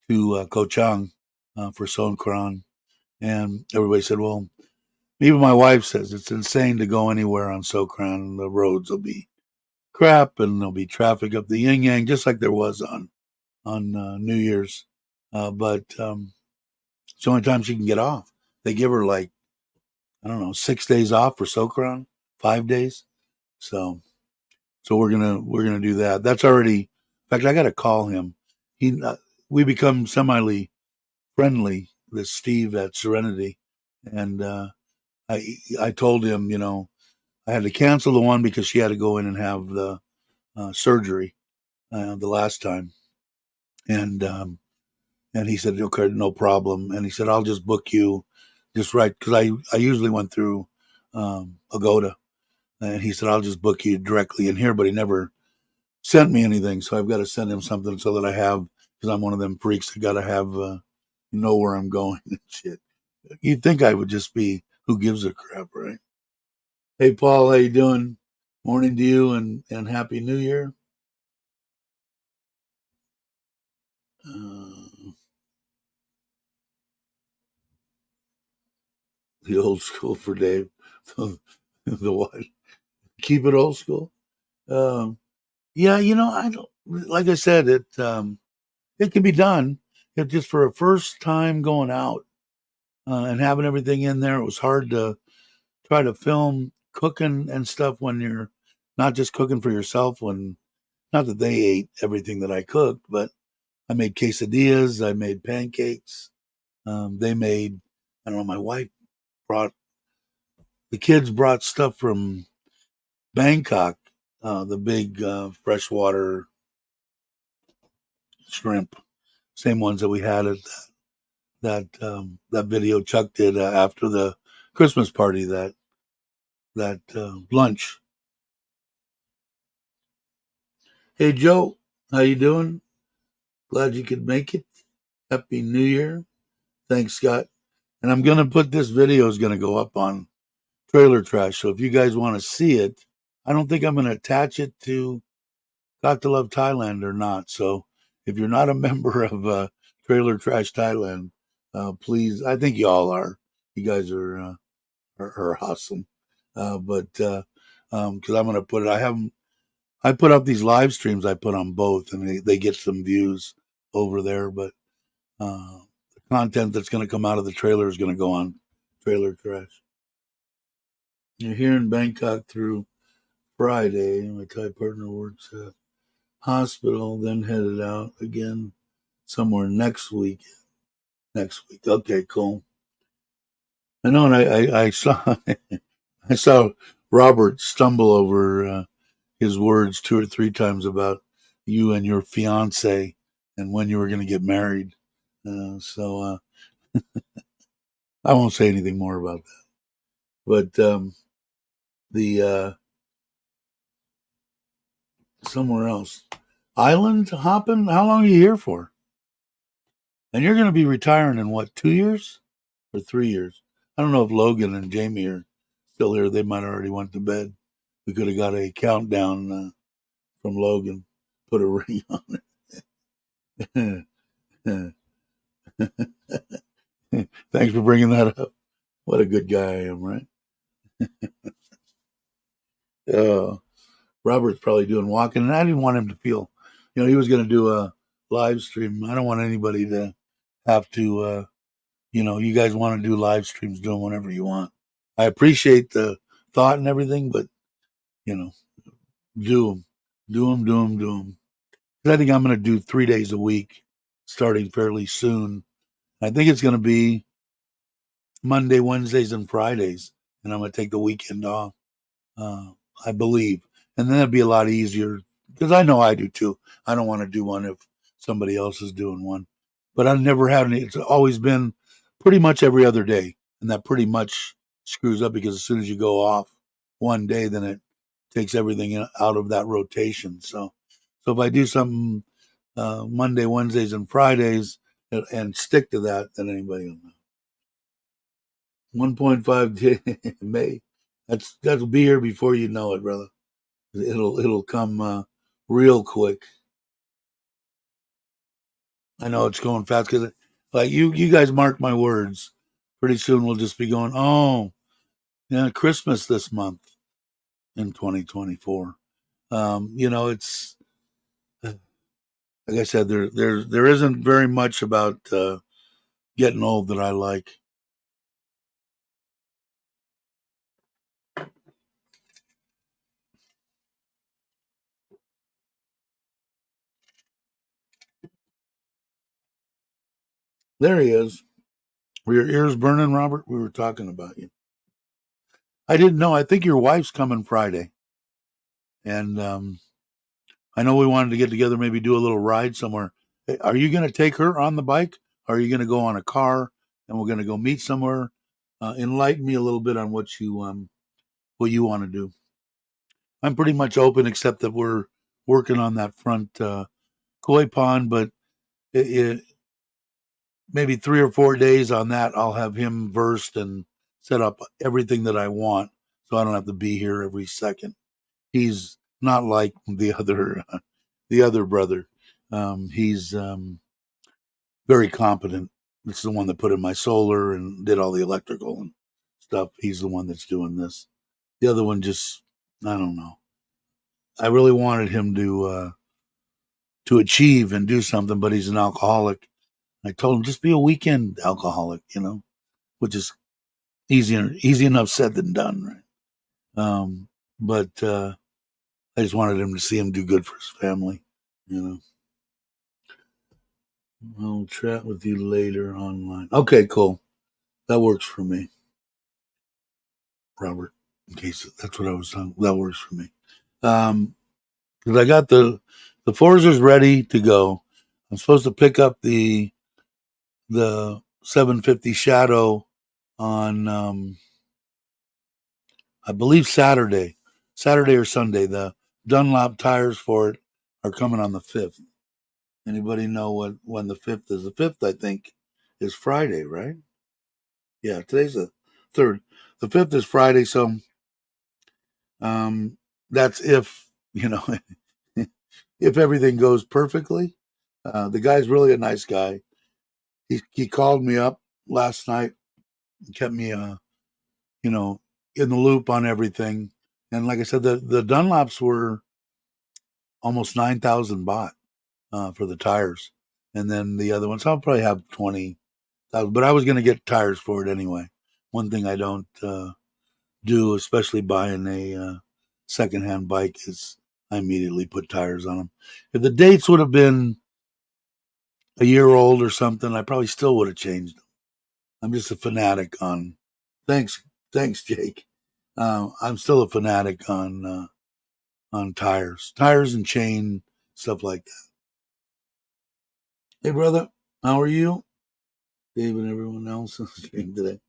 to Ko Chang for Songkran, and everybody said, well, even my wife says it's insane to go anywhere on Songkran. The roads will be crap, and there'll be traffic up the yin yang, just like there was on New Year's. But it's the only time she can get off. They give her like I don't know 6 days off for Sokran, 5 days. So we're gonna do that. That's already. In fact, I got to call him. He we become semi friendly. This Steve at Serenity, and I told him, I had to cancel the one because she had to go in and have the surgery the last time, and and he said, okay, no problem. And he said, I'll just book you just right because I usually went through Agoda, and he said, I'll just book you directly in here, but he never sent me anything, so I've got to send him something so that I have because I'm one of them freaks that got to have know where I'm going and shit. You'd think I would just be who gives a crap, right? Hey, Paul, how you doing? Morning to you, and happy New Year. Uh, the old school for Dave. The what? Keep it old school. Um, yeah, I don't. Like I said, it can be done. It just for a first time going out and having everything in there. It was hard to try to film cooking and stuff when you're not just cooking for yourself. When not that they ate everything that I cooked, but I made quesadillas. I made pancakes. They made. I don't know. My wife brought the kids brought stuff from Bangkok, the big freshwater shrimp, same ones that we had at that video Chuck did after the Christmas party. That lunch. Hey Joe, how you doing? Glad you could make it. Happy New Year. Thanks, Scott. And I'm gonna put this video is gonna go up on Trailer Trash. So if you guys want to see it, I don't think I'm gonna attach it to Got to Love Thailand or not. So if you're not a member of Trailer Trash Thailand, please. I think you all are. You guys are awesome. But because I'm gonna put it, I put up these live streams. I put on both, and they get some views over there. But the content that's gonna come out of the trailer is gonna go on Trailer Trash. You're here in Bangkok through Friday. My Thai partner works at hospital, then headed out again somewhere next week. Next week. Okay, cool. I know, and I saw I saw Robert stumble over his words two or three times about you and your fiance and when you were going to get married. So I won't say anything more about that. But the somewhere else, island hopping. How long are you here for? And you're going to be retiring in what, 2 years or 3 years? I don't know if Logan and Jamie are still here. They might have already went to bed. We could have got a countdown from Logan. Put a ring on it. Thanks for bringing that up. What a good guy I am, right? Uh, Robert's probably doing walking, and I didn't want him to feel, he was going to do a live stream. I don't want anybody to have to, you guys want to do live streams, do them whenever you want. I appreciate the thought and everything, but you know, do them, do them, do them, do them. I think I'm going to do 3 days a week, starting fairly soon. I think it's going to be Monday, Wednesdays, and Fridays, and I'm going to take the weekend off. Uh, I believe, and then it'd be a lot easier because I know I do too. I don't want to do one if somebody else is doing one, but I've never had any. It's always been pretty much every other day, and that pretty much screws up because as soon as you go off one day, then it takes everything out of that rotation. So if I do something Monday, Wednesdays, and Fridays, and stick to that, then anybody will know. 1.5 May. That'll be here before you know it, brother. It'll come real quick. I know it's going fast because, like you guys mark my words. Pretty soon we'll just be going, oh, yeah, Christmas this month in 2024. It's like I said, there isn't very much about getting old that I like. There he is. Were your ears burning, Robert? We were talking about you. I didn't know. I think your wife's coming Friday, and I know we wanted to get together, maybe do a little ride somewhere. Are you going to take her on the bike? Or are you going to go on a car and we're going to go meet somewhere? Enlighten me a little bit on what you want to do. I'm pretty much open, except that we're working on that front koi pond, but it, maybe 3 or 4 days on that, I'll have him versed and set up everything that I want, so I don't have to be here every second. He's not like the other brother. He's very competent. It's the one that put in my solar and did all the electrical and stuff. He's the one that's doing this. The other one just, I don't know. I really wanted him to achieve and do something, but he's an alcoholic. I told him just be a weekend alcoholic, which is easy enough said than done, right? But I just wanted him to see him do good for his family, you know. I'll chat with you later online. Okay, cool. That works for me, Robert. In case that's what I was talking. That works for me. Because I got the Forzers ready to go. I'm supposed to pick up the 750 Shadow on I believe Saturday or Sunday. The Dunlop tires for it are coming on the 5th. Anybody know when the 5th is? The 5th, I think, is Friday, right? Yeah, today's the 3rd. The 5th is Friday, so um, that's if if everything goes perfectly. The guy's really a nice guy. He called me up last night and kept me you know in the loop on everything. And like I said, the Dunlops were almost 9,000 baht for the tires, and then the other ones I'll probably have 20,000. But I was going to get tires for it anyway. One thing I don't do, especially buying a secondhand bike, is I immediately put tires on them. If the dates would have been a year old or something, I probably still would have changed them. I'm just a fanatic on. Thanks, thanks, Jake. I'm still a fanatic on tires and chain stuff like that. Hey, brother, how are you? Dave and everyone else on the stream today.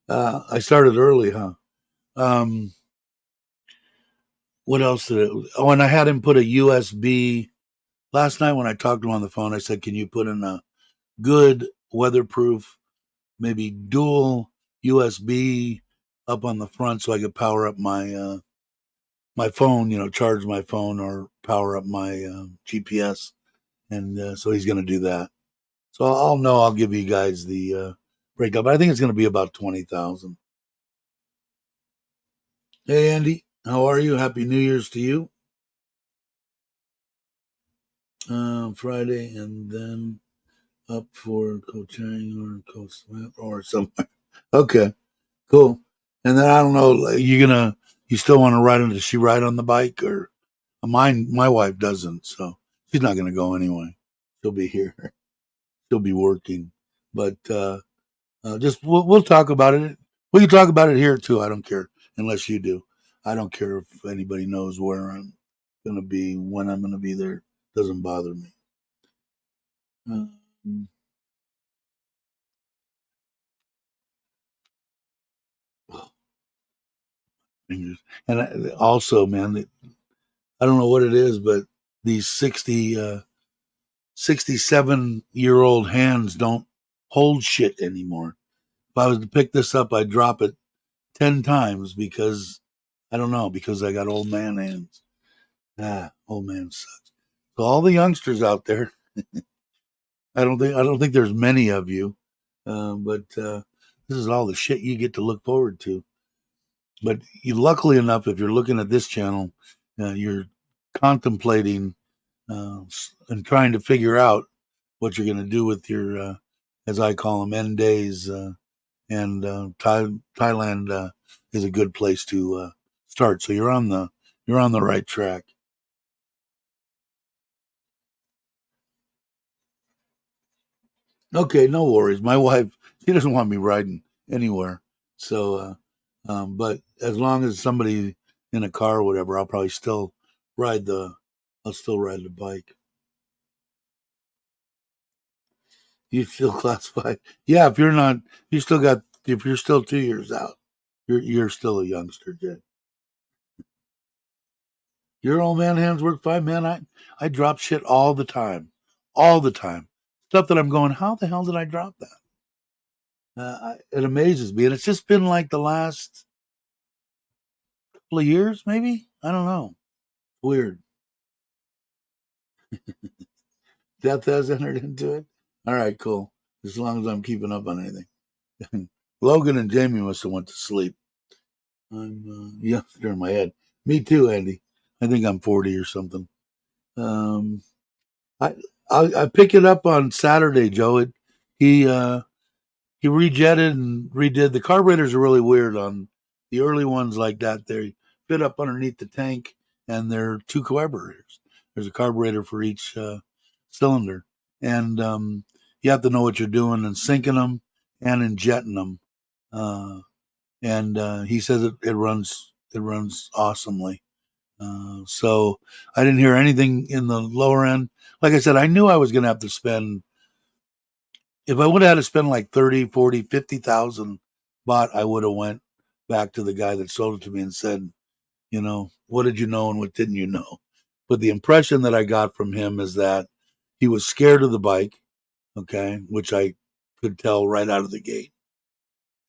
I started early, huh? Um, what else did it? Oh, and I had him put a USB. Last night when I talked to him on the phone, I said, "Can you put in a good weatherproof, maybe dual USB up on the front so I could power up my phone, charge my phone or power up my GPS." And so he's going to do that. So I'll know. I'll give you guys the breakup. I think it's going to be about 20,000. Hey, Andy, how are you? Happy New Year's to you. Friday, and then up for Kochang or Coast or somewhere. Okay, cool. And then I don't know, like, you still want to ride on? Does she ride on the bike or my wife doesn't, so she's not gonna go anyway. She'll be here. She'll be working, but just we'll talk about it. We can talk about it here too. I don't care unless you do. I don't care if anybody knows where I'm gonna be when I'm gonna be there. Doesn't bother me. Um, Fingers. And also, man, I don't know what it is, but these 67-year-old hands don't hold shit anymore. If I was to pick this up, I'd drop it 10 times because I don't know, because I got old man hands. Old man sucks. So all the youngsters out there, I don't think there's many of you, but this is all the shit you get to look forward to. But luckily enough, if you're looking at this channel, you're contemplating and trying to figure out what you're going to do with your, as I call them, end days. And Thailand is a good place to start. So you're on the right track. Okay, no worries. My wife, she doesn't want me riding anywhere. So, but as long as somebody in a car or whatever, ride the, I'll still ride the bike. You still classify? Yeah, if you're not, you still got, if you're still 2 years out, you're still a youngster, Jay. Your old man hands work fine, man. I drop shit all the time. Stuff that I'm going, how the hell did I drop that? It amazes me, and it's just been like the last couple of years, maybe. I don't know. Weird. Death has entered into it. All right, cool. As long as I'm keeping up on anything. Logan and Jamie must have went to sleep. I'm youngster in my head. Me too, Andy. I think I'm 40 or something. Um, I, I pick it up on Saturday, Joe. He uh, he rejetted and redid. The carburetors are really weird on the early ones like that. They fit up underneath the tank, and they're two carburetors. There's a carburetor for each cylinder, and you have to know what you're doing and sinking them and injetting them. Uh, and he says it runs awesomely. So I didn't hear anything in the lower end. Like I said, I knew I was going to have to spend, if I would have had to spend like 30, 40, 50,000 baht, I would have went back to the guy that sold it to me and said, what did you know and what didn't you know? But the impression that I got from him is that he was scared of the bike, okay, which I could tell right out of the gate.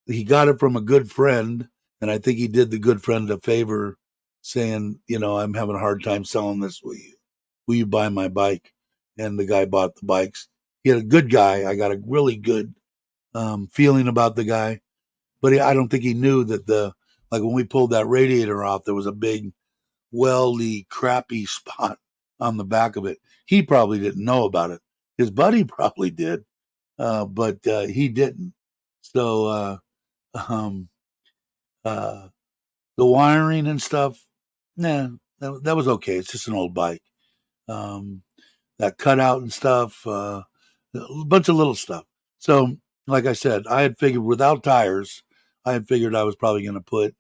He got it from a good friend, and I think he did the good friend a favor, saying, I'm having a hard time selling this. Will you buy my bike? And the guy bought the bikes. He had a good guy. I got a really good feeling about the guy, but I don't think he knew that like when we pulled that radiator off, there was a big weldy, crappy spot on the back of it. He probably didn't know about it. His buddy probably did, but he didn't. So um, uh, the wiring and stuff, nah, that was okay. It's just an old bike. Um, that cutout and stuff, a bunch of little stuff. So, like I said, I had figured without tires, I had figured I was probably going to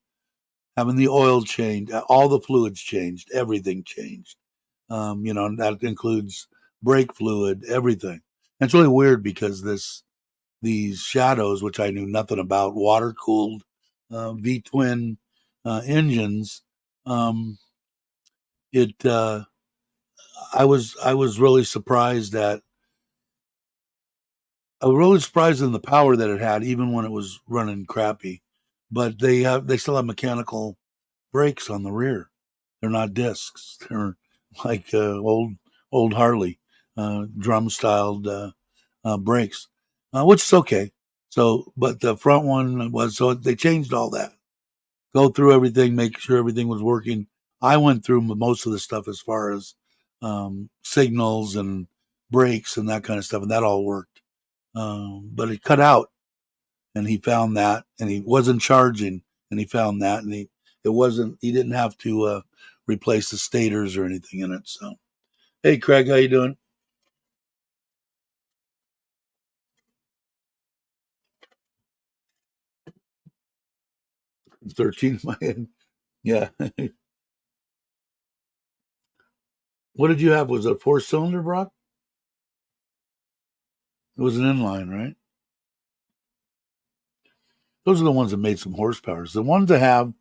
having the oil changed, all the fluids changed, everything changed. That includes brake fluid, everything. And it's really weird because these shadows, which I knew nothing about, water cooled V twin engines. Um, it I was really surprised that I was really surprised in the power that it had, even when it was running crappy. But they still have mechanical brakes on the rear. They're not discs. They're like old Harley drum styled brakes, which is okay. So, but the front one was, so they changed all that. Go through everything, make sure everything was working. I went through most of the stuff as far as signals and brakes and that kind of stuff, and that all worked. But it cut out, and he found that, and he wasn't charging, and he found that, and he didn't have to replace the stators or anything in it. So, hey, Craig, how you doing? 13 in my head. Yeah. What did you have? Was it a four-cylinder, Brock? It was an inline, right? Those are the ones that made some horsepower. The ones that have,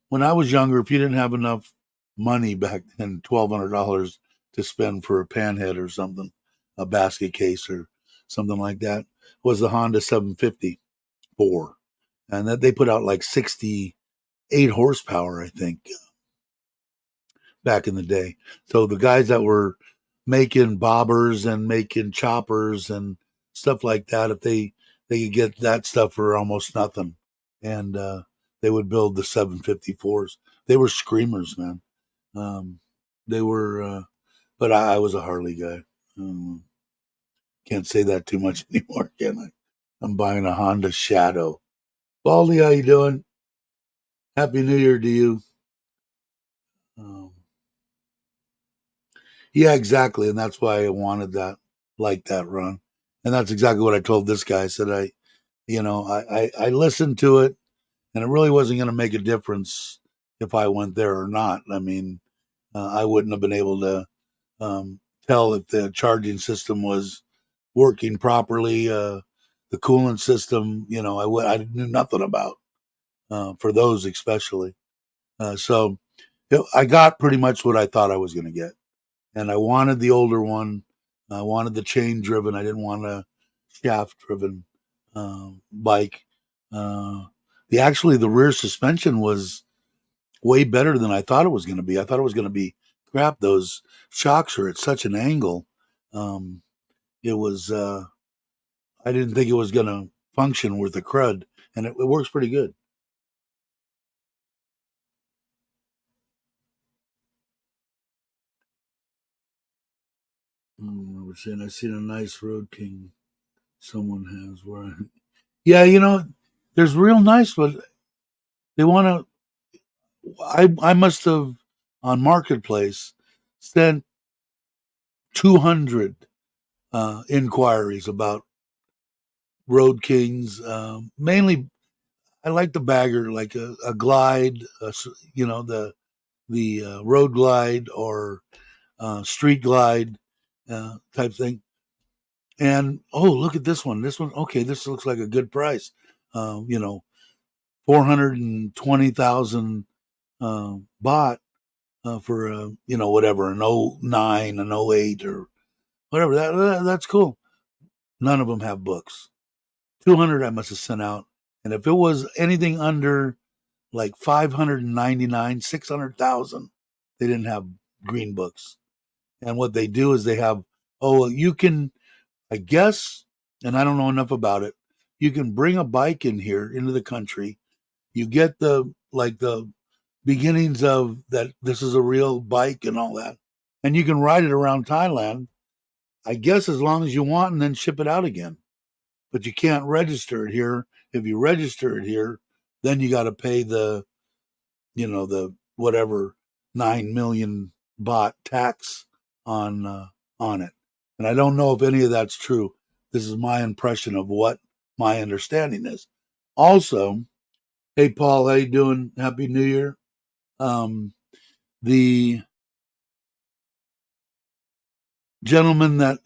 when I was younger, if you didn't have enough money back then, $1,200 to spend for a panhead or something, a basket case or something like that, was the Honda 754. And that they put out like 68 horsepower, I think, back in the day. So the guys that were making bobbers and making choppers and stuff like that, if they could get that stuff for almost nothing, and they would build the 754s. They were screamers, man. Um, they were, but I was a Harley guy. Um, can't say that too much anymore, can I? I'm buying a Honda Shadow. Baldy, how you doing? Happy New Year to you. Um, yeah, exactly, and that's why I wanted that, like that run. And that's exactly what I told this guy. I said, I listened to it, and it really wasn't going to make a difference if I went there or not. I mean, I wouldn't have been able to tell if the charging system was working properly. The coolant system, I knew nothing about for those especially. So I got pretty much what I thought I was going to get, and I wanted the older one. I wanted the chain driven. I didn't want a shaft driven bike. Uh, the rear suspension was way better than I thought it was going to be. I thought it was going to be crap. Those shocks are at such an angle. Um, it was. I didn't think it was going to function worth a crud, and it works pretty good. We're saying I seen a nice Road King someone has where, yeah, there's real nice, but they want to. I must have on Marketplace sent 200 inquiries about Road Kings. Mainly, I like the bagger, like a glide, the road glide or street glide type thing. And oh, look at this one. This one, okay, this looks like a good price. 420,000 bought for whatever an '09, an '08, or whatever. That's cool. None of them have books. 200 I must have sent out, and if it was anything under like 599, 600,000, they didn't have green books. And what they do is they have, oh, you can, I guess, and I don't know enough about it. You can bring a bike in here into the country. You get the beginnings of that this is a real bike and all that. And you can ride it around Thailand, I guess as long as you want, and then ship it out again. But you can't register it here. If you register it here, then you got to pay the whatever 9 million baht tax on it. And I don't know if any of that's true. This is my impression of what my understanding is. Also, hey Paul, how you doing? Happy New Year. Um, the gentleman that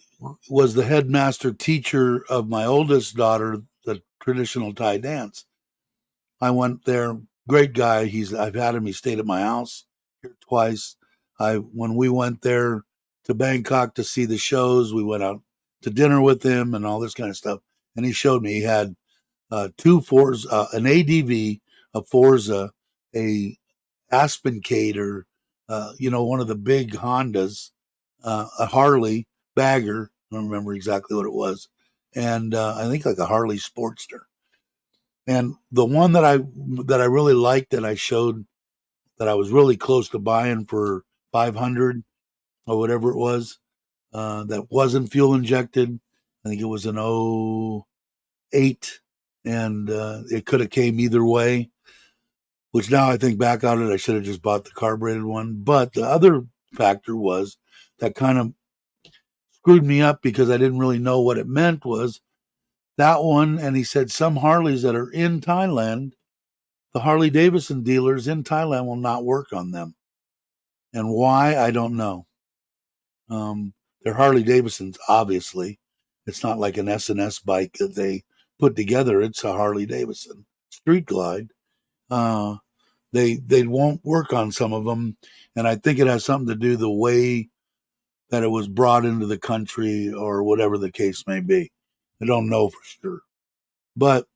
was the headmaster teacher of my oldest daughter, the traditional Thai dance. I went there. Great guy. I've had him. He stayed at my house here twice. I when we went there to Bangkok to see the shows, we went out to dinner with him and all this kind of stuff. And he showed me he had two Forza, an ADV, a Forza, a Aspen Cater, one of the big Hondas, a Harley Bagger. I don't remember exactly what it was, and I think like a Harley Sportster. And the one that I really liked that I showed that I was really close to buying for 500 or whatever it was, that wasn't fuel injected. I think it was an '08, and it could have came either way. Which now I think back on it, I should have just bought the carbureted one. But the other factor was that kind of screwed me up because I didn't really know what it meant was that one. And he said some Harleys that are in Thailand, the Harley Davidson dealers in Thailand will not work on them. And why, I don't know. They're Harley Davidsons, obviously. It's not like an S&S bike that they put together. It's a Harley Davidson Street Glide. Uh, they won't work on some of them, and I think it has something to do the way that it was brought into the country or whatever the case may be. I don't know for sure, but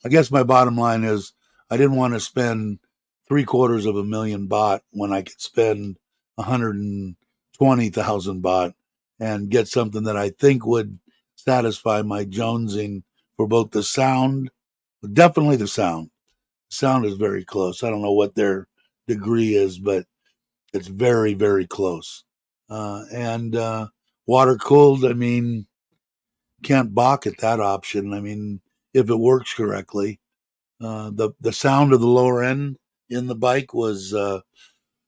I guess my bottom line is I didn't want to spend 750,000 baht when I could spend 120,000 baht and get something that I think would satisfy my jonesing for both the sound, definitely the sound. The sound is very close. I don't know what their degree is, but it's very, very close. And water cooled, I mean, can't balk at that option. I mean, if it works correctly, the sound of the lower end in the bike was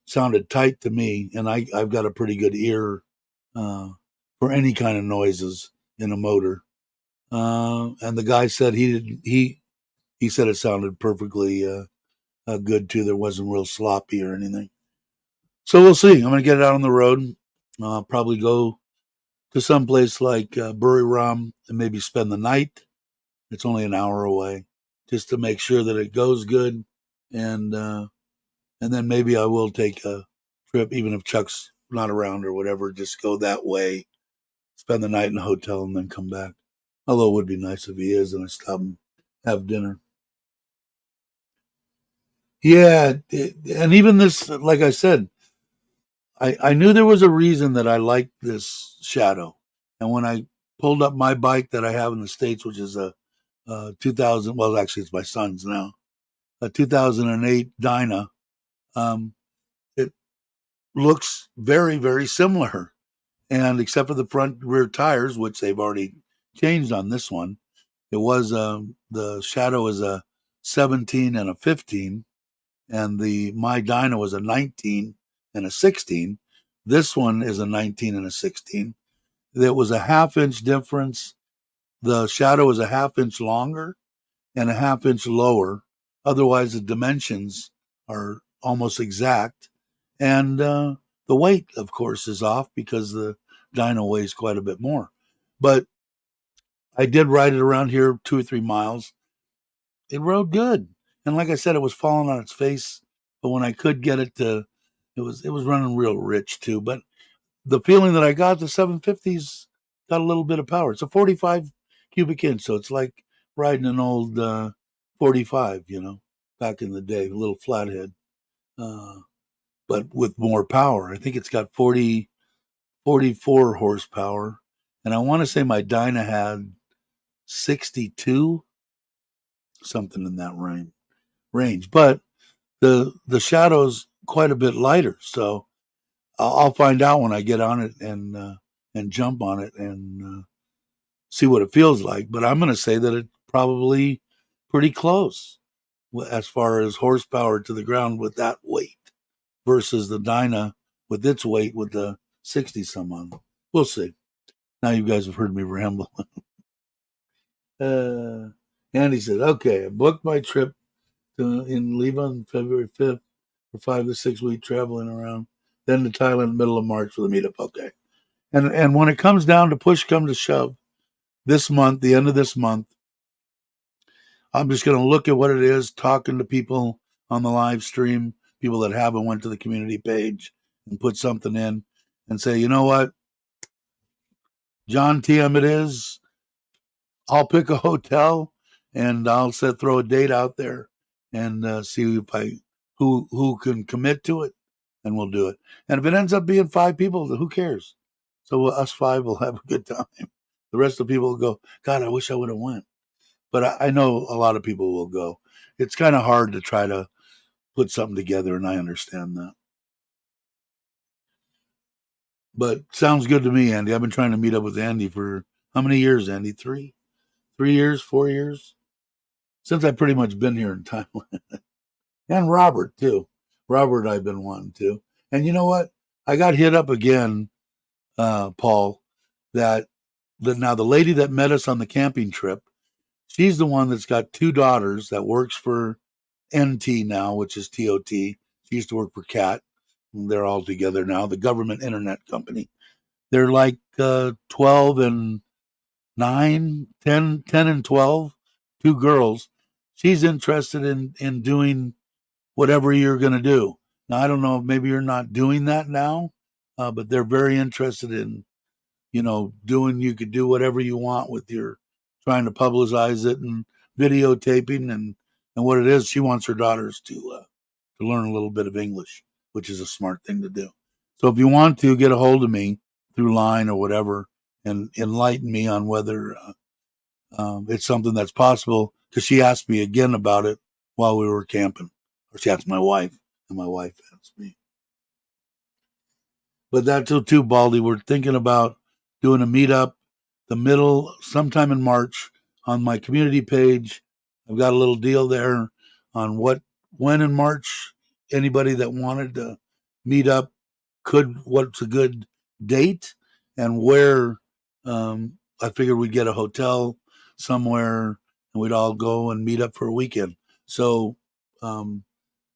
sounded tight to me, and I've got a pretty good ear uh, for any kind of noises in a motor. And the guy said he said it sounded perfectly good too. There wasn't real sloppy or anything. So we'll see. I'm going to get it out on the road. Probably go to some place like Buriram and maybe spend the night. It's only an hour away, just to make sure that it goes good, and then maybe I will take a trip, even if Chuck's not around or whatever. Just go that way, spend the night in a hotel, and then come back. Although it would be nice if he is, and I stop and have dinner. Yeah, and even this, like I said, I knew there was a reason that I liked this Shadow, and when I pulled up my bike that I have in the States, which is a 2000, well, actually it's my son's now, a 2008 Dyna. It looks very, very similar, and except for the front rear tires, which they've already changed on this one, it was the Shadow is a 17 and a 15, and the my Dyna was a 19 and a 16. This one is a 19 and a 16. There was a half-inch difference. The Shadow is a half-inch longer and a half-inch lower. Otherwise, the dimensions are almost exact. And the weight, of course, is off because the dyno weighs quite a bit more. But I did ride it around here 2 or 3 miles. It rode good. And like I said, it was falling on its face. But when I could get it to, it was running real rich too. But the feeling that I got, the 750's got a little bit of power. It's a 45 cubic inch, so it's like riding an old 45, back in the day, a little flathead, uh, but with more power. I think it's got 44 horsepower, and I want to say my Dyna had 62, something in that range. But the Shadow's quite a bit lighter, so I'll find out when I get on it and jump on it and see what it feels like. But I'm going to say that it's probably pretty close as far as horsepower to the ground with that weight versus the Dyna with its weight with the 60 some on. We'll see. Now you guys have heard me ramble. Andy said, "Okay, I booked my trip and leave on February 5th for 5 to 6 week traveling around, then to Thailand middle of March for the meetup." Okay. And when it comes down to push come to shove, this month, the end of this month, I'm just going to look at what it is, talking to people on the live stream, people that haven't went to the community page and put something in and say, you know what, John TM it is. I'll pick a hotel and I'll throw a date out there and see if who can commit to it, and we'll do it. And if it ends up being 5 people, who cares? So us 5 will have a good time. The rest of the people will go, God, I wish I would have went. But I know a lot of people will go. It's kind of hard to try to put something together, and I understand that. But sounds good to me, Andy. I've been trying to meet up with Andy for how many years, Andy? 3 years, 4 years? Since I've pretty much been here in Thailand. And Robert, too. Robert, I've been wanting to. And you know what? I got hit up again, Paul, that now the lady that met us on the camping trip, she's the one that's got 2 daughters that works for NT now, which is TOT. She used to work for CAT. They're all together now, the government internet company. They're like 12 and 9, 10, 10 and 12, 2 girls. She's interested in doing whatever you're going to do. Now, I don't know, maybe you're not doing that now, but they're very interested in, you could do whatever you want with your trying to publicize it and videotaping and what it is. She wants her daughters to learn a little bit of English, which is a smart thing to do. So if you want to get a hold of me through line or whatever and enlighten me on whether it's something that's possible, because she asked me again about it while we were camping, or she asked my wife, and my wife asked me. But that's too, Baldy. We're thinking about doing a meetup sometime in March on my community page. I've got a little deal there on when in March anybody that wanted to meet up what's a good date and where. I figured we'd get a hotel somewhere, and we'd all go and meet up for a weekend. So um,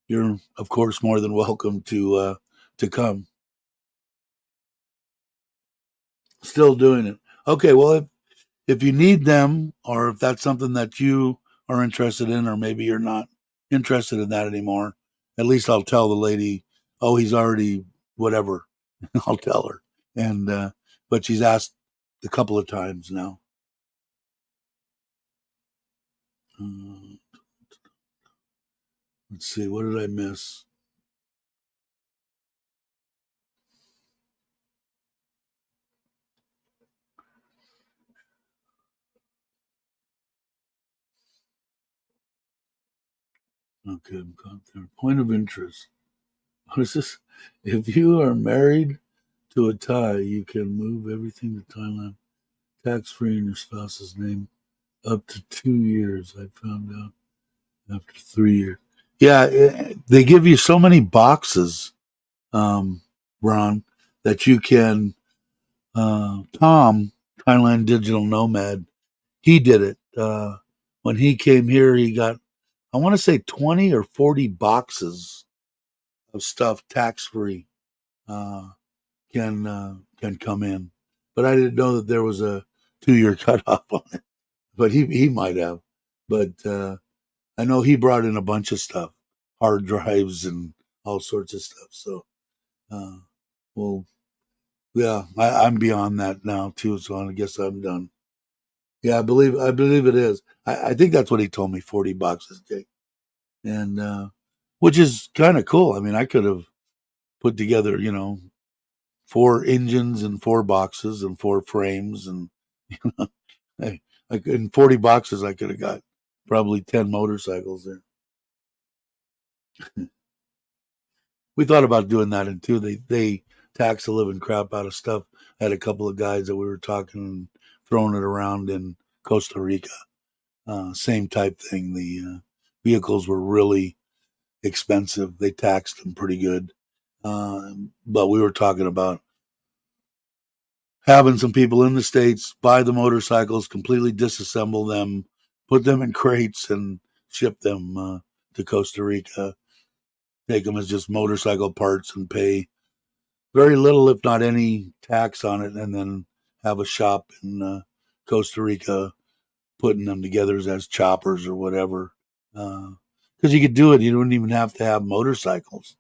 you're, of course, more than welcome to come. Still doing it. Okay, well, if you need them, or if that's something that you are interested in, or maybe you're not interested in that anymore, at least I'll tell the lady, oh, he's already whatever. I'll tell her. And but she's asked a couple of times now. Uh, let's see, what did I miss? Okay, I've got there. Point of interest. What is this? If you are married to a Thai, you can move everything to Thailand tax free in your spouse's name up to 2 years. I found out after 3 years. Yeah, they give you so many boxes, um, Ron, that you can. Tom, Thailand Digital Nomad, he did it. When he came here, he got, I want to say, 20 or 40 boxes of stuff tax free. Uh, can come in. But I didn't know that there was a 2 year cutoff on it. But he might have. But I know he brought in a bunch of stuff, hard drives and all sorts of stuff. So, uh, well, yeah, I'm beyond that now too. So I guess I'm done. Yeah, I believe it is. I think that's what he told me. 40 boxes, Jake, and which is kind of cool. I mean, I could have put together, 4 engines and 4 boxes and 4 frames, and hey, in 40 boxes, I could have got probably 10 motorcycles there. We thought about doing that, and too. They tax the living crap out of stuff. I had a couple of guys that we were talking and throwing it around in Costa Rica. Same type thing. The vehicles were really expensive. They taxed them pretty good. But we were talking about having some people in the States buy the motorcycles, completely disassemble them, put them in crates, and ship them to Costa Rica. Take them as just motorcycle parts and pay very little, if not any, tax on it, and then have a shop in Costa Rica putting them together as choppers or whatever. Because you could do it, you don't even have to have motorcycles.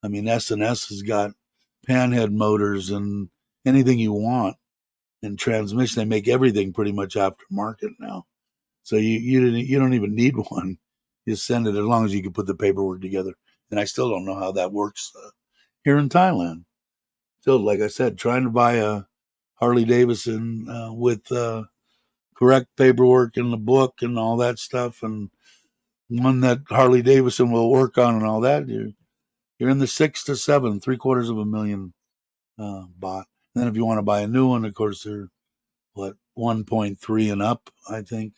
I mean, S&S has got panhead motors and anything you want. And transmission, they make everything pretty much aftermarket now. So you don't even need one. You send it as long as you can put the paperwork together. And I still don't know how that works here in Thailand. Still, like I said, trying to buy a Harley Davidson with correct paperwork in the book and all that stuff, and one that Harley Davidson will work on and all that. You're in the 6 to 7, 3/4 of a million bought. And then if you want to buy a new one, of course, they're what 1.3 and up, I think.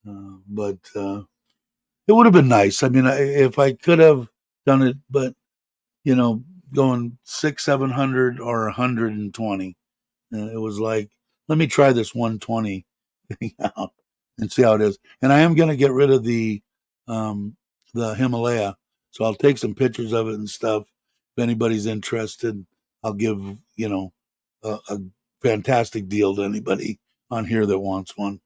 But it would have been nice. I mean, if I could have done it, but you know, going 6, 700 or 120, it was like, let me try this 120 thing out and see how it is. And I am going to get rid of the Himalaya, so I'll take some pictures of it and stuff. If anybody's interested, I'll give a fantastic deal to anybody on here that wants one.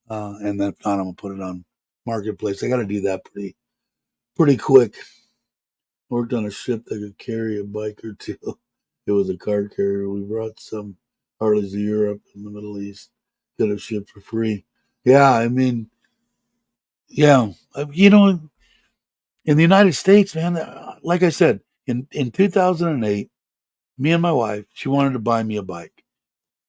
And then I'm gonna put it on marketplace. I got to do that pretty quick. Worked on a ship that could carry a bike or two. It was a car carrier. We brought some Harleys to Europe and the Middle East. Could have shipped for free. Yeah, I mean, yeah, in the United States, man, like I said, in 2008, me and my wife, she wanted to buy me a bike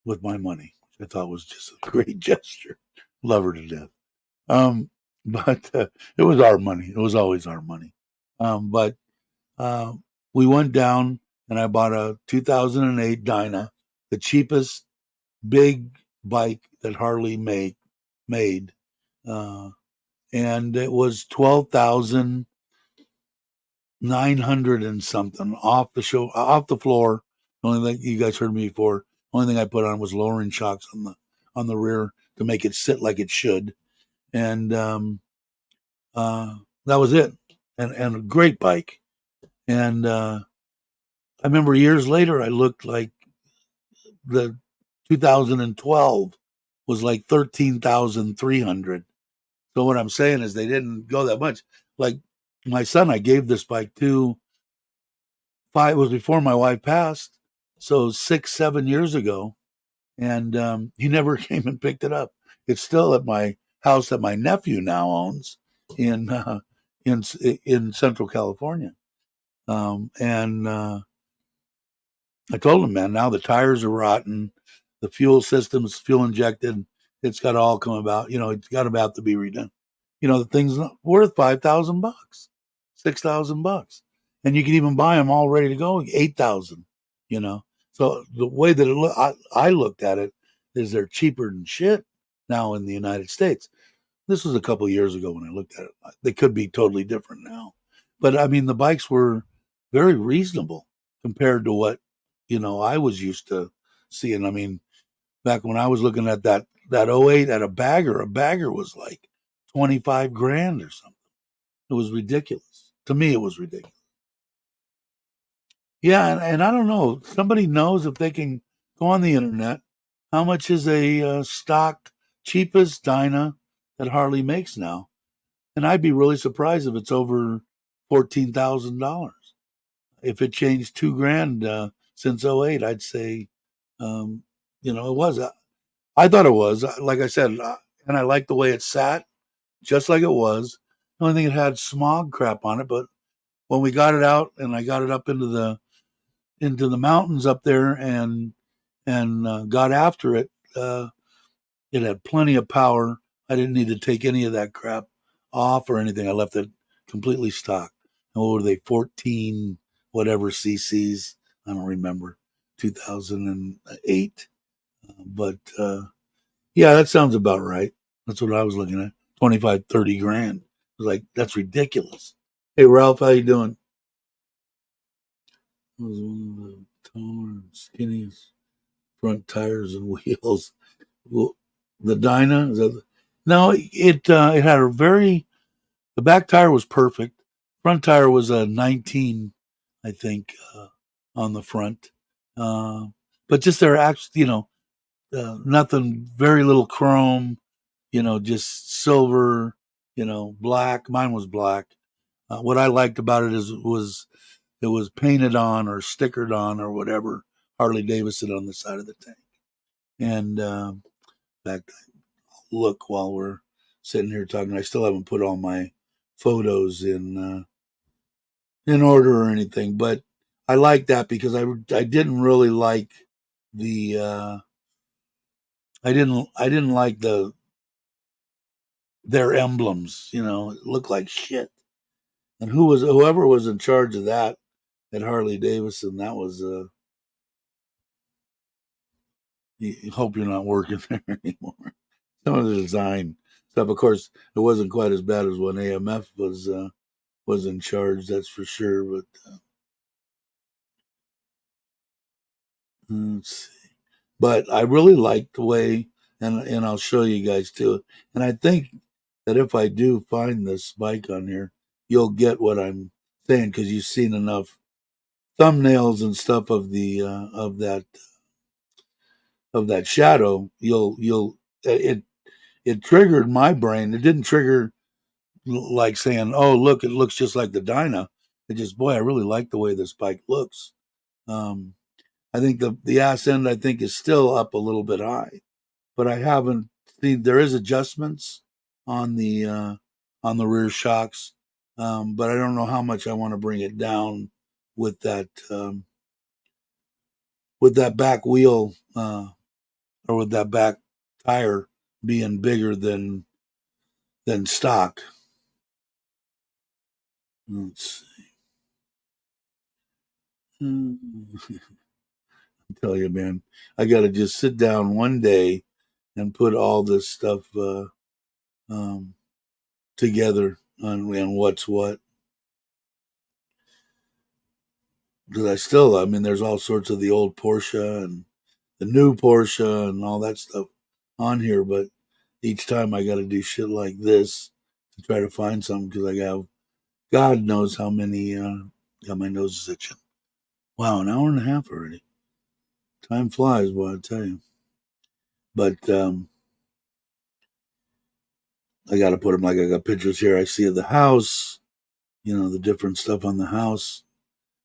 with my money, which I thought was just a great gesture. Love her to death. Um, but it was our money. It was always our money. But uh, we went down and I bought a 2008 Dyna, the cheapest big bike that Harley made, uh, and it was 12,900 and something off the floor. The only thing you guys heard me before. Only thing I put on was lowering shocks on the rear to make it sit like it should, and that was it. And a great bike. And I remember years later, I looked like the 2012 was like 13,300. So what I'm saying is they didn't go that much. Like my son, I gave this bike to five. It was before my wife passed, so 6, 7 years ago, and he never came and picked it up. It's still at my house that my nephew now owns in in in Central California. And I told him, man, now the tires are rotten, the fuel system's fuel injected. It's got to all come about. It's got about to be redone. The thing's not worth $5,000, $6,000, and you can even buy them all ready to go, 8,000. So the way that I looked at it is they're cheaper than shit now in the United States. This was a couple of years ago when I looked at it. They could be totally different now, but I mean the bikes were very reasonable compared to what I was used to seeing. I mean, back when I was looking at that '08 at a bagger was like 25 grand or something. It was ridiculous. To me, it was ridiculous. Yeah, and I don't know. Somebody knows if they can go on the internet. How much is a stock cheapest Dyna that Harley makes now? And I'd be really surprised if it's over $14,000. If it changed 2 grand since '08, I'd say, um, it was. I thought it was. Like I said, and I liked the way it sat, just like it was. The only thing it had smog crap on it, but when we got it out and I got it up into the mountains up there and got after it, it had plenty of power. I didn't need to take any of that crap off or anything. I left it completely stock. And what were they, 14 whatever cc's? I don't remember. 2008. But yeah, that sounds about right. That's what I was looking at. 25, 30 grand. I was like, that's ridiculous. Hey, Ralph, how you doing? It was one of the taller and skinniest front tires and wheels. Well, the Dyna? Is that, no, it had a very, the back tire was perfect. Front tire was a 19, I think, on the front. Uh, but just there actually, nothing, very little chrome, just silver, black. Mine was black. What I liked about it it was painted on or stickered on or whatever, Harley Davidson on the side of the tank. And back look while we're sitting here talking. I still haven't put all my photos in order or anything, but I like that because I didn't really like the I didn't like their emblems. It looked like shit. And whoever was in charge of that at Harley Davidson, that was you hope you're not working there anymore. Some of the design stuff, of course, it wasn't quite as bad as when AMF was in charge. That's for sure. But let's see. But I really like the way, and I'll show you guys too. And I think that if I do find this bike on here, you'll get what I'm saying because you've seen enough thumbnails and stuff of the of that shadow. It triggered my brain. It didn't trigger like saying, "Oh, look, it looks just like the Dyna." It just, boy, I really like the way this bike looks. Um, I think the ass end I think is still up a little bit high, but I haven't seen there is adjustments on the rear shocks, but I don't know how much I want to bring it down with that back wheel or with that back tire being bigger than stock. Let's see. I tell you, man, I got to just sit down one day and put all this stuff um, together on what's what. Because I mean, there's all sorts of the old Porsche and the new Porsche and all that stuff on here, but each time I got to do shit like this to try to find something because I have God knows how many. Got my nose is itching. Wow, an hour and a half already. Time flies, boy, I tell you. But I got to put them like I got pictures here. I see of the house, the different stuff on the house.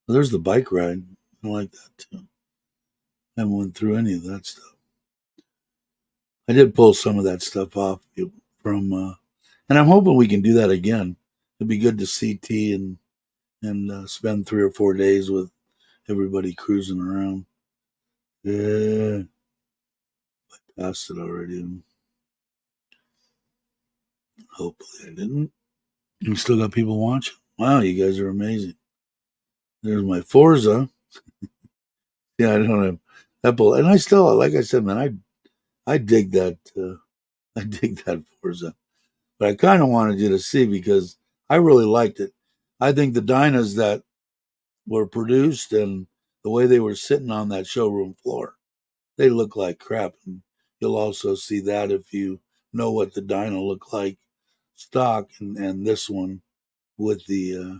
Well, there's the bike ride. I like that too. I haven't went through any of that stuff. I did pull some of that stuff off from, and I'm hoping we can do that again. It'd be good to see T and spend 3 or 4 days with everybody cruising around. Yeah, I passed it already. Hopefully I didn't. You still got people watching. Wow, you guys are amazing. There's my Forza. Yeah, I don't have Apple, and I still, like I said, man, I dig that. I dig that Forza, but I kind of wanted you to see because I really liked it. I think the Dynas that were produced and the way they were sitting on that showroom floor, they look like crap. And you'll also see that if you know what the Dyna looked like stock and this one with the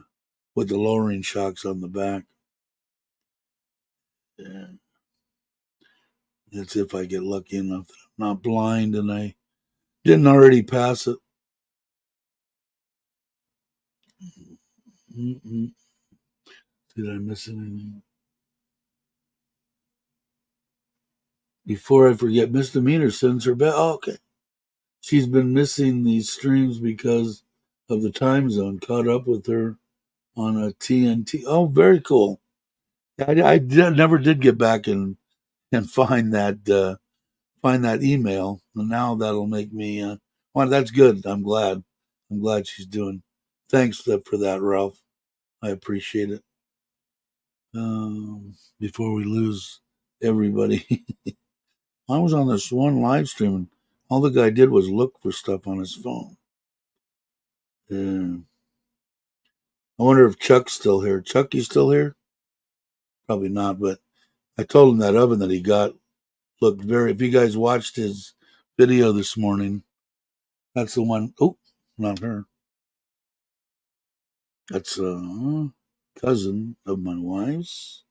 lowering shocks on the back. Yeah. That's if I get lucky enough that I'm not blind and I didn't already pass it. Mm-mm. Did I miss anything? Before I forget, Misdemeanor sends her back. Oh, okay. She's been missing these streams because of the time zone. Caught up with her on a TNT. Oh, very cool. Never did get back and find that email, and now that'll make me. Well, that's good. I'm glad. I'm glad she's doing. Thanks for that, Ralph. I appreciate it. Before we lose everybody, I was on this one live stream, and all the guy did was look for stuff on his phone. I wonder if Chuck's still here. Chuck, you still here? Probably not, but I told him that oven that he got looked very. If you guys watched his video this morning, that's the one. Oh, not her. That's a cousin of my wife's.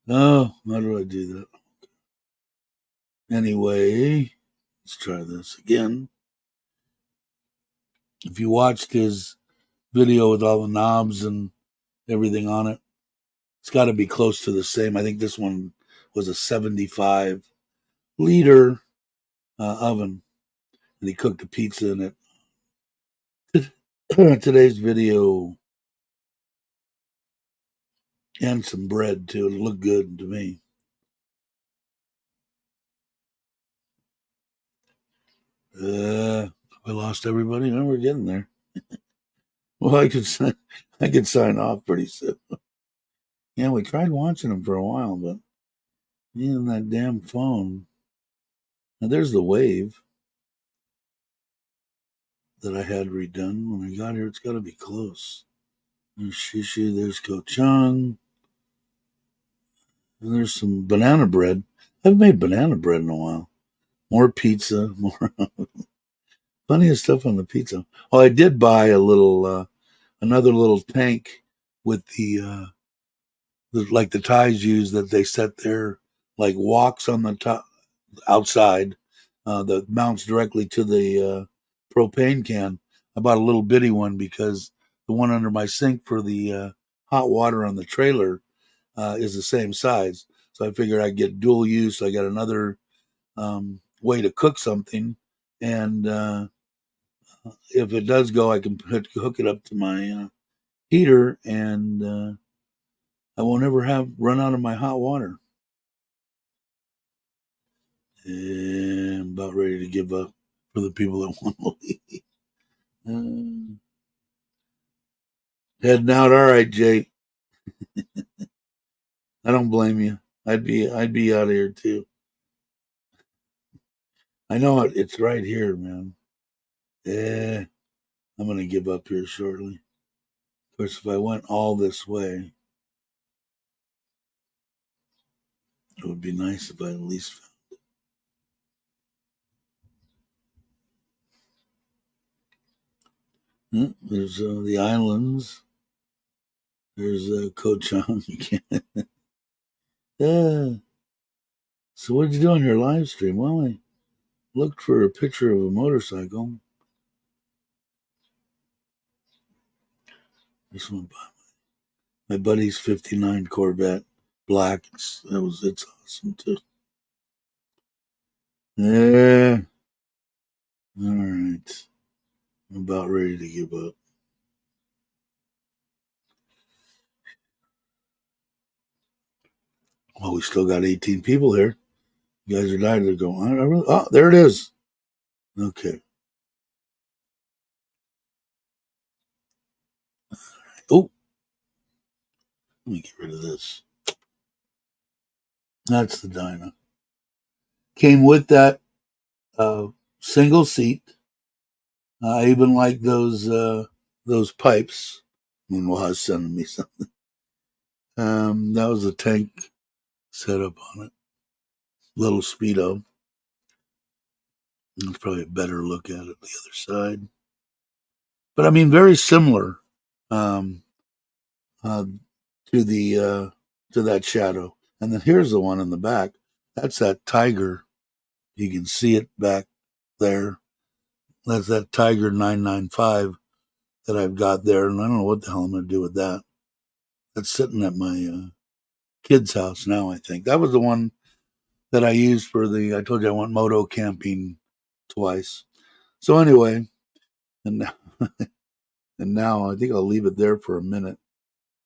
Oh, how do I do that? Anyway, let's try this again. If you watched his video with all the knobs and everything on it, it's got to be close to the same. I think this one was a 75-liter oven, and he cooked a pizza in it. Today's video and some bread too. It looked good to me. I lost everybody. No, we're getting there. Well, I could sign off pretty soon. Yeah, we tried watching them for a while, but man, that damn phone. Now there's the wave that I had redone when I got here. It's got to be close. There's Shishu. There's Kochang. And there's some banana bread. I haven't made banana bread in a while. More pizza. More plenty of stuff on the pizza. Oh, I did buy another little tank with like the Thais use that they set their like walks on the top outside that mounts directly to the propane can. I bought a little bitty one because the one under my sink for the hot water on the trailer is the same size. So I figured I'd get dual use. I got another way to cook something, and if it does go, I can hook it up to my heater, and I won't ever have run out of my hot water. And I'm about ready to give up for the people that want to leave. Heading out. All right, Jay. I don't blame you. I'd be out of here too. I know it's right here, man. Yeah, I'm gonna give up here shortly. Of course, if I went all this way, it would be nice if I at least. There's the islands. There's Koh Chang. Yeah. So what did you do on your live stream? Well, I looked for a picture of a motorcycle. This one, my buddy's '59 Corvette, black. It's awesome too. Yeah. All right. I'm about ready to give up. Well, we still got 18 people here. You guys are dying to go on. Oh, there it is. Okay. Oh, let me get rid of this. That's the Dyna. Came with that uh, single seat. I even like those pipes. Meanwhile, sending me something. That was a tank setup on it. Little speedo. It's probably a better look at it the other side. But I mean, very similar um, uh, to the to that shadow. And then here's the one in the back. That's that Tiger. You can see it back there. That's that Tiger 995 that I've got there, and I don't know what the hell I'm going to do with that. That's sitting at my kid's house now. I think that was the one that I used for the. I told you I went moto camping twice. So anyway, and now, and now I think I'll leave it there for a minute.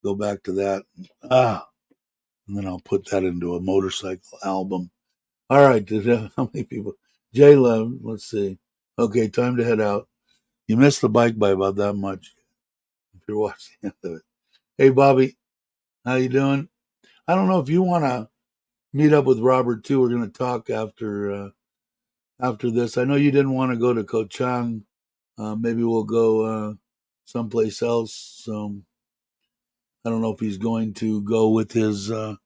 Go back to that. And then I'll put that into a motorcycle album. All right, how many people? J-Love, let's see. Okay, time to head out. You missed the bike by about that much if you're watching it. Hey, Bobby, how you doing? I don't know if you want to meet up with Robert too. We're going to talk after this. I know you didn't want to go to Koh Chang. Maybe we'll go someplace else. So I don't know if he's going to go with his on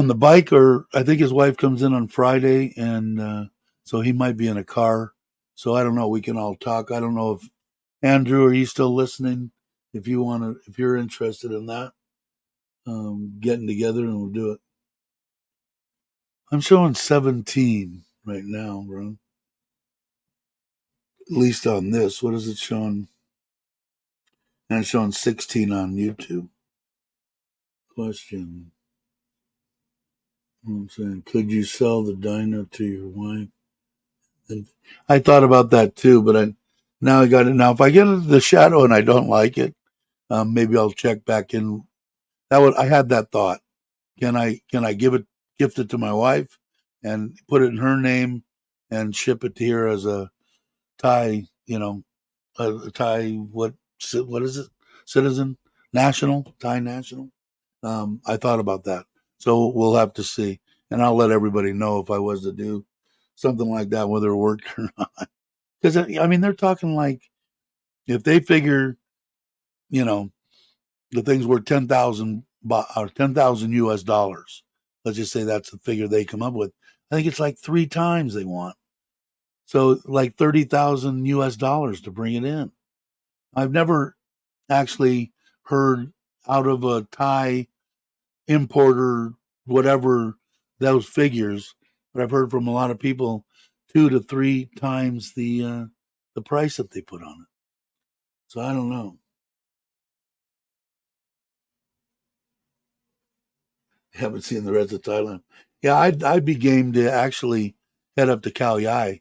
the bike, or I think his wife comes in on Friday, and so he might be in a car. So I don't know. We can all talk. I don't know if Andrew, are you still listening? If you want to, if you're interested in that, getting together and we'll do it. I'm showing 17 right now, bro. At least on this. What is it showing? And it's showing 16 on YouTube. Question. I'm saying, could you sell the dyno to your wife? And I thought about that too, but now I got it. Now, if I get into the shadow and I don't like it, maybe I'll check back in. I had that thought. Can I gift it to my wife and put it in her name and ship it to here as a Thai, a Thai what is it? Citizen, national, Thai national. I thought about that, so we'll have to see, and I'll let everybody know if I was to do something like that, whether it worked or not. Because I mean, they're talking like if they figure, you know, the thing's worth 10,000 or 10,000 US dollars. Let's just say that's the figure they come up with. I think it's like three times they want. So like 30,000 US dollars to bring it in. I've never actually heard out of a Thai importer, whatever those figures, but I've heard from a lot of people 2 to 3 times the price that they put on it. So I don't know. Haven't seen the rest of Thailand. Yeah, I'd be game to actually head up to Khao Yai,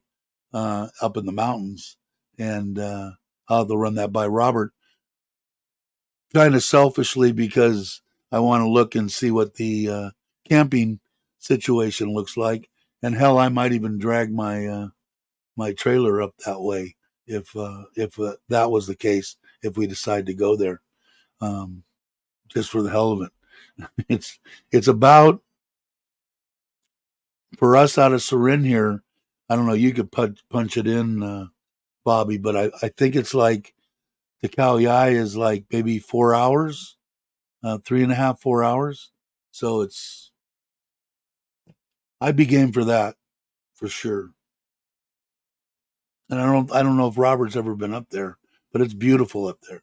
up in the mountains, and I'll have to run that by Robert, kind of selfishly because I want to look and see what the camping situation looks like, and hell, I might even drag my trailer up that way if that was the case. If we decide to go there, um, just for the hell of it, it's about for us out of Surin here. I don't know. You could punch it in, Bobby, but I think it's like the Khao Yai is like maybe 4 hours, 3.5, 4 hours. So I'd be game for that for sure. And I don't know if Robert's ever been up there. but it's beautiful up there.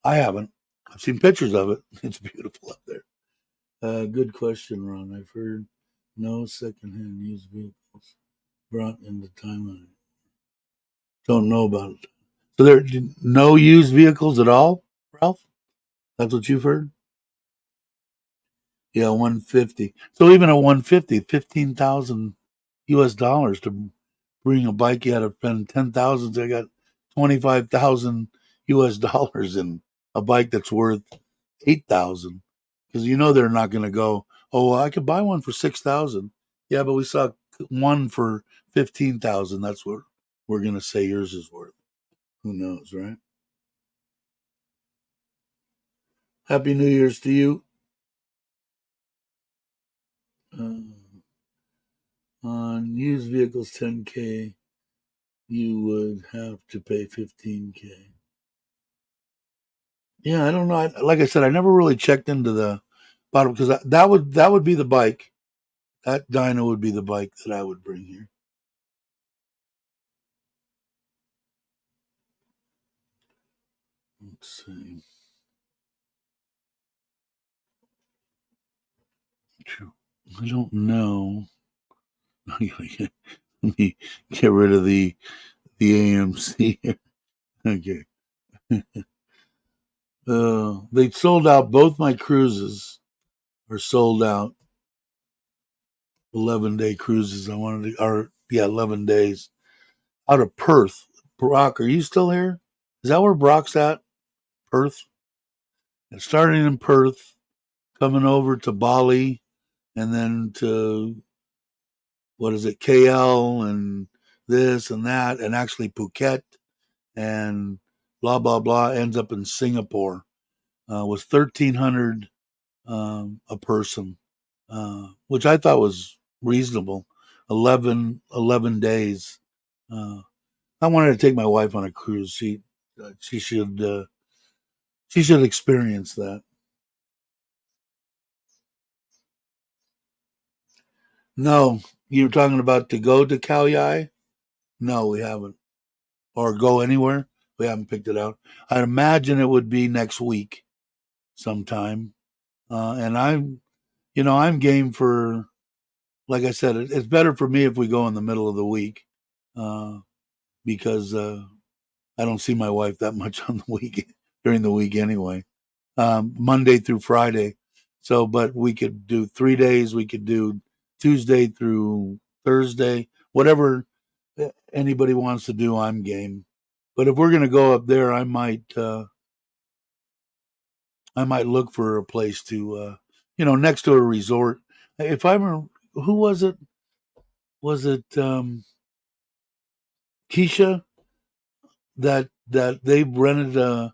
I haven't. I've seen pictures of it. It's beautiful up there. Good question, Ron. I've heard no secondhand used vehicles brought into Thailand. Don't know about it. So there no used vehicles at all, Ralph? That's what you've heard? Yeah, 150. So even at 150, 15,000 US dollars to bring a bike, you had to spend 10,000. So I got 25,000 US dollars in a bike that's worth 8,000. Because you know they're not going to go, oh, well, I could buy one for 6,000. Yeah, but we saw one for 15,000. That's what we're going to say yours is worth. Who knows, right? Happy New Year's to you. Uh, on used vehicles 10K, you would have to pay 15K. Yeah, I don't know. Like I said, I never really checked into the bottom because that would be the bike. That dyno would be the bike that I would bring here. Let's see. I don't know. Let me get rid of the AMC. Okay. They sold out. Both my cruises are sold out. 11-day cruises. I wanted to, or yeah, 11 days out of Perth. Brock, are you still here? Is that where Brock's at? Perth. And starting in Perth, coming over to Bali, and then to what is it, KL, and this and that, and actually Phuket, and blah blah blah. Ends up in Singapore. Was 1,300 a person, which I thought was reasonable. 11 days. Uh, I wanted to take my wife on a cruise. She should experience that. No, you're talking about to go to Kalei? No, we haven't. Or go anywhere? We haven't picked it out. I'd imagine it would be next week sometime. And I'm game for, like I said, it's better for me if we go in the middle of the week uh, because I don't see my wife that much on the week during the week anyway. Monday through Friday. So, but we could do 3 days. We could do Tuesday through Thursday, whatever anybody wants to do. I'm game. But if we're gonna go up there, I might look for a place to, next to a resort. If I remember, who was it? Was it Keisha that they rented a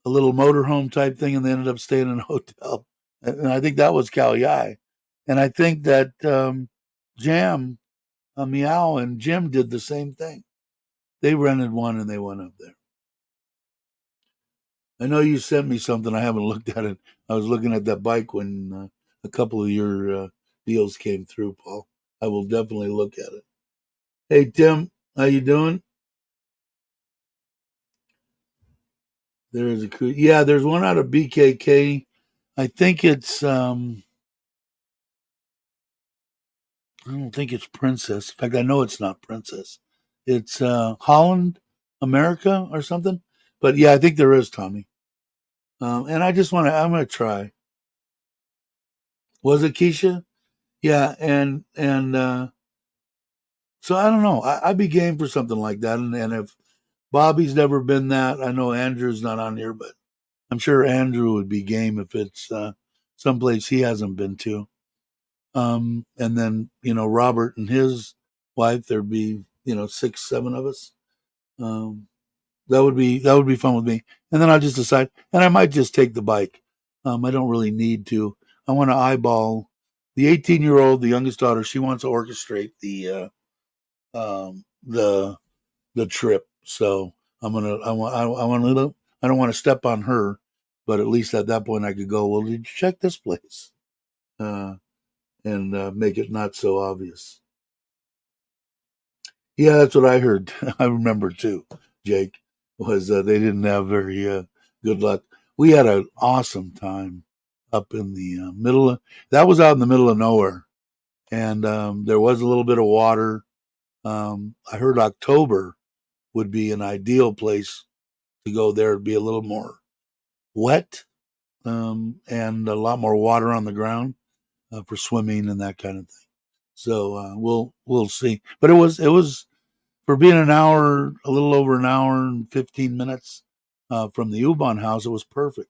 little motorhome type thing, and they ended up staying in a hotel. And I think that was Kalei. And I think that Jam, Meow, and Jim did the same thing. They rented one and they went up there. I know you sent me something. I haven't looked at it. I was looking at that bike when a couple of your deals came through, Paul. I will definitely look at it. Hey, Tim, how you doing? There's yeah, there's one out of BKK. I think it's I don't think it's Princess. In fact, I know it's not Princess. It's Holland, America, or something. But yeah, I think there is Tommy. And I just want to. I'm going to try. Was it Keisha? Yeah, and so I don't know. I'd be game for something like that. And if Bobby's never been that, I know Andrew's not on here, but I'm sure Andrew would be game if it's someplace he hasn't been to. And then Robert and his wife. There'd be 6, 7 of us. Um, that would be fun with me. And then I'll just decide, and I might just take the bike. I don't really need to. I want to eyeball the 18-year-old, the youngest daughter. She wants to orchestrate the trip. So I don't want to step on her, but at least at that point I could go. Well, did you check this place? Uh, and make it not so obvious. Yeah, that's what I heard. I remember too, Jake. was they didn't have very good luck. We had an awesome time up in the middle of that was out in the middle of nowhere, and there was a little bit of water. I heard October would be an ideal place to go there. It'd be a little more wet and a lot more water on the ground for swimming and that kind of thing. So we'll see. But it was for being an hour, a little over an hour and 15 minutes from the U-Bahn house. It was perfect.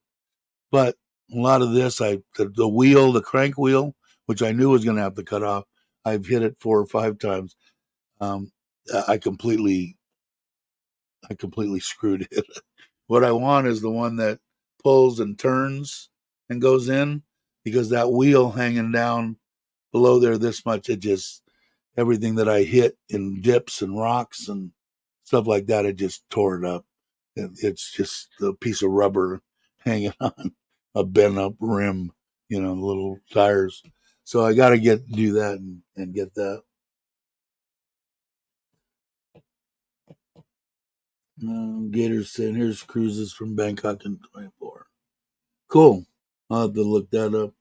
But a lot of this, the wheel, the crank wheel, which I knew was going to have to cut off, I've hit it 4 or 5 times. Um, I completely, I completely screwed it. What I want is the one that pulls and turns and goes in, because that wheel hanging down below there this much, it just everything that I hit in dips and rocks and stuff like that, it just tore it up. It's just a piece of rubber hanging on a bent up rim, little tires. So I got to do that and get that. Gators saying here's cruises from Bangkok in 24. Cool. I'll have to look that up.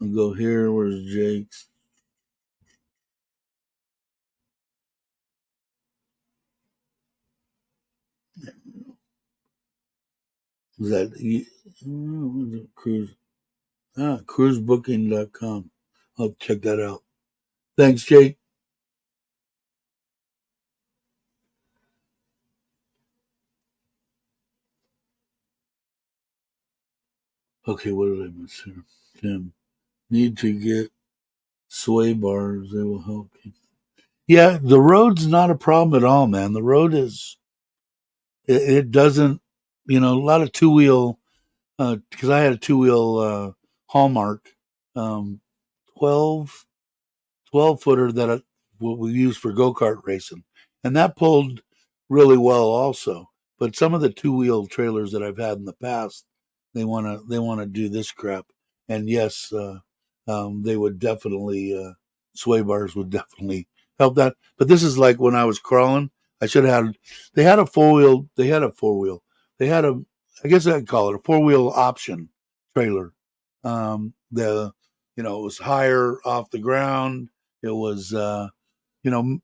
I'll go here. Where's Jake's? Is that cruise? Cruisebooking.com. I'll check that out. Thanks, Jake. Okay, what did I miss here? Tim, need to get sway bars. They will help you. Yeah, the road's not a problem at all, man. The road it doesn't, a lot of two wheel, because I had a two wheel Hallmark, um, 12 12 footer that what we use for go kart racing, and that pulled really well also. But some of the two wheel trailers that I've had in the past, they want to do this crap, and yes, they would definitely sway bars would definitely help that. But this is like when I was crawling. I should have had. They had a four wheel. They had a four wheel. They had a. I guess I'd call it a four wheel option trailer. The it was higher off the ground. It was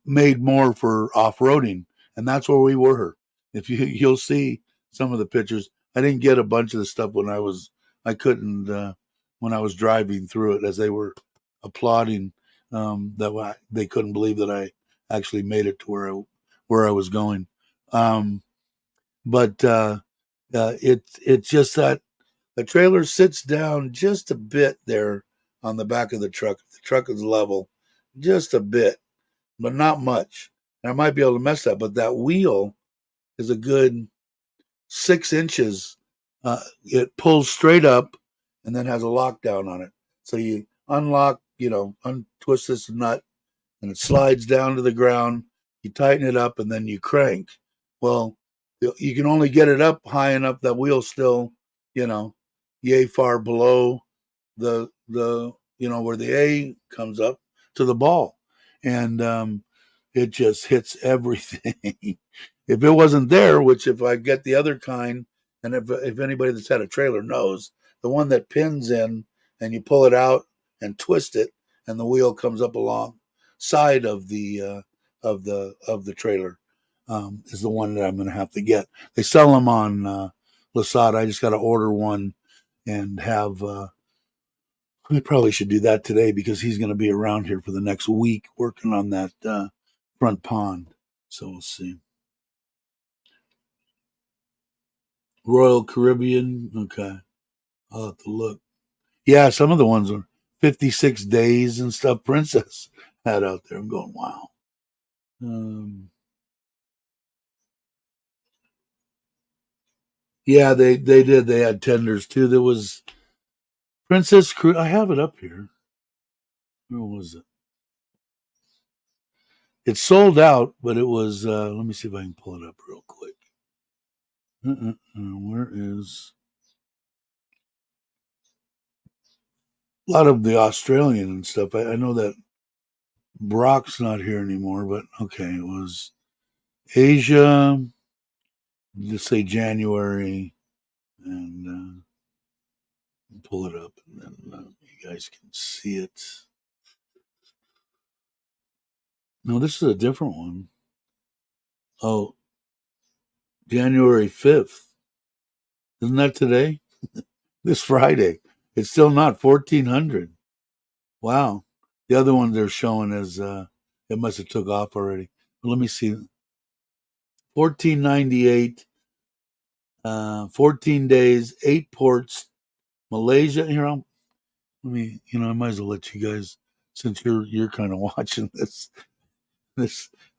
made more for off roading, and that's where we were. If you'll see some of the pictures, I didn't get a bunch of the stuff I couldn't when I was driving through it as they were applauding they couldn't believe that I actually made it to where I was going. Um, but it's just that the trailer sits down just a bit there on the back of the truck. The truck is level, just a bit, but not much. And I might be able to mess that, but that wheel is a good 6 inches. It pulls straight up and then has a lockdown on it. So you unlock, untwist this nut, and it slides down to the ground. You tighten it up and then you crank. Well, you can only get it up high enough that wheel's still, you know, yay far below the where the A comes up to the ball, and it just hits everything. If it wasn't there, which if I get the other kind, and if anybody that's had a trailer knows, the one that pins in and you pull it out and twist it, and the wheel comes up along side of the trailer is the one that I'm going to have to get. They sell them on Lasada. I just got to order one and have. I probably should do that today because he's going to be around here for the next week working on that front pond. So we'll see. Royal Caribbean. Okay, I'll have to look. Yeah, some of the ones are 56 days and stuff. Princess had out there. I'm going, wow. Um, yeah, they did. They had tenders too. There was Princess Cruise. I have it up here. Where was it? It sold out, but it was. Let me see if I can pull it up real quick. Where is a lot of the Australian and stuff? I know that Brock's not here anymore, but okay, it was Asia. just say January and pull it up, and then you guys can see it. No, this is a different one. Oh, January 5th. Isn't that today? This Friday. It's still not 1400. Wow. The other one they're showing is it must have took off already. But let me see. 1498, 14 days, 8 ports, Malaysia. Here, let me, I might as well let you guys, since you're kind of watching this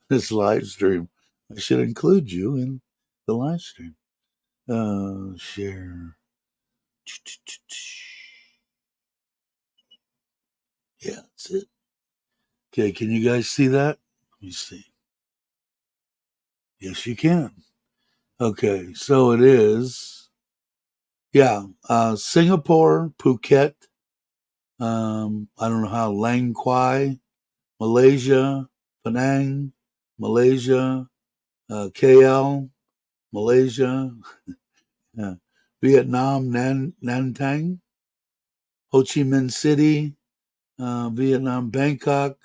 this live stream. I should include you in the live stream. Share. Yeah, that's it. Okay, can you guys see that? Let me see. Yes, you can. Okay, so it is. Yeah, Singapore, Phuket. I don't know how. Langkawi, Malaysia, Penang, Malaysia, KL, Malaysia, Vietnam, Nantang, Ho Chi Minh City, Vietnam, Bangkok,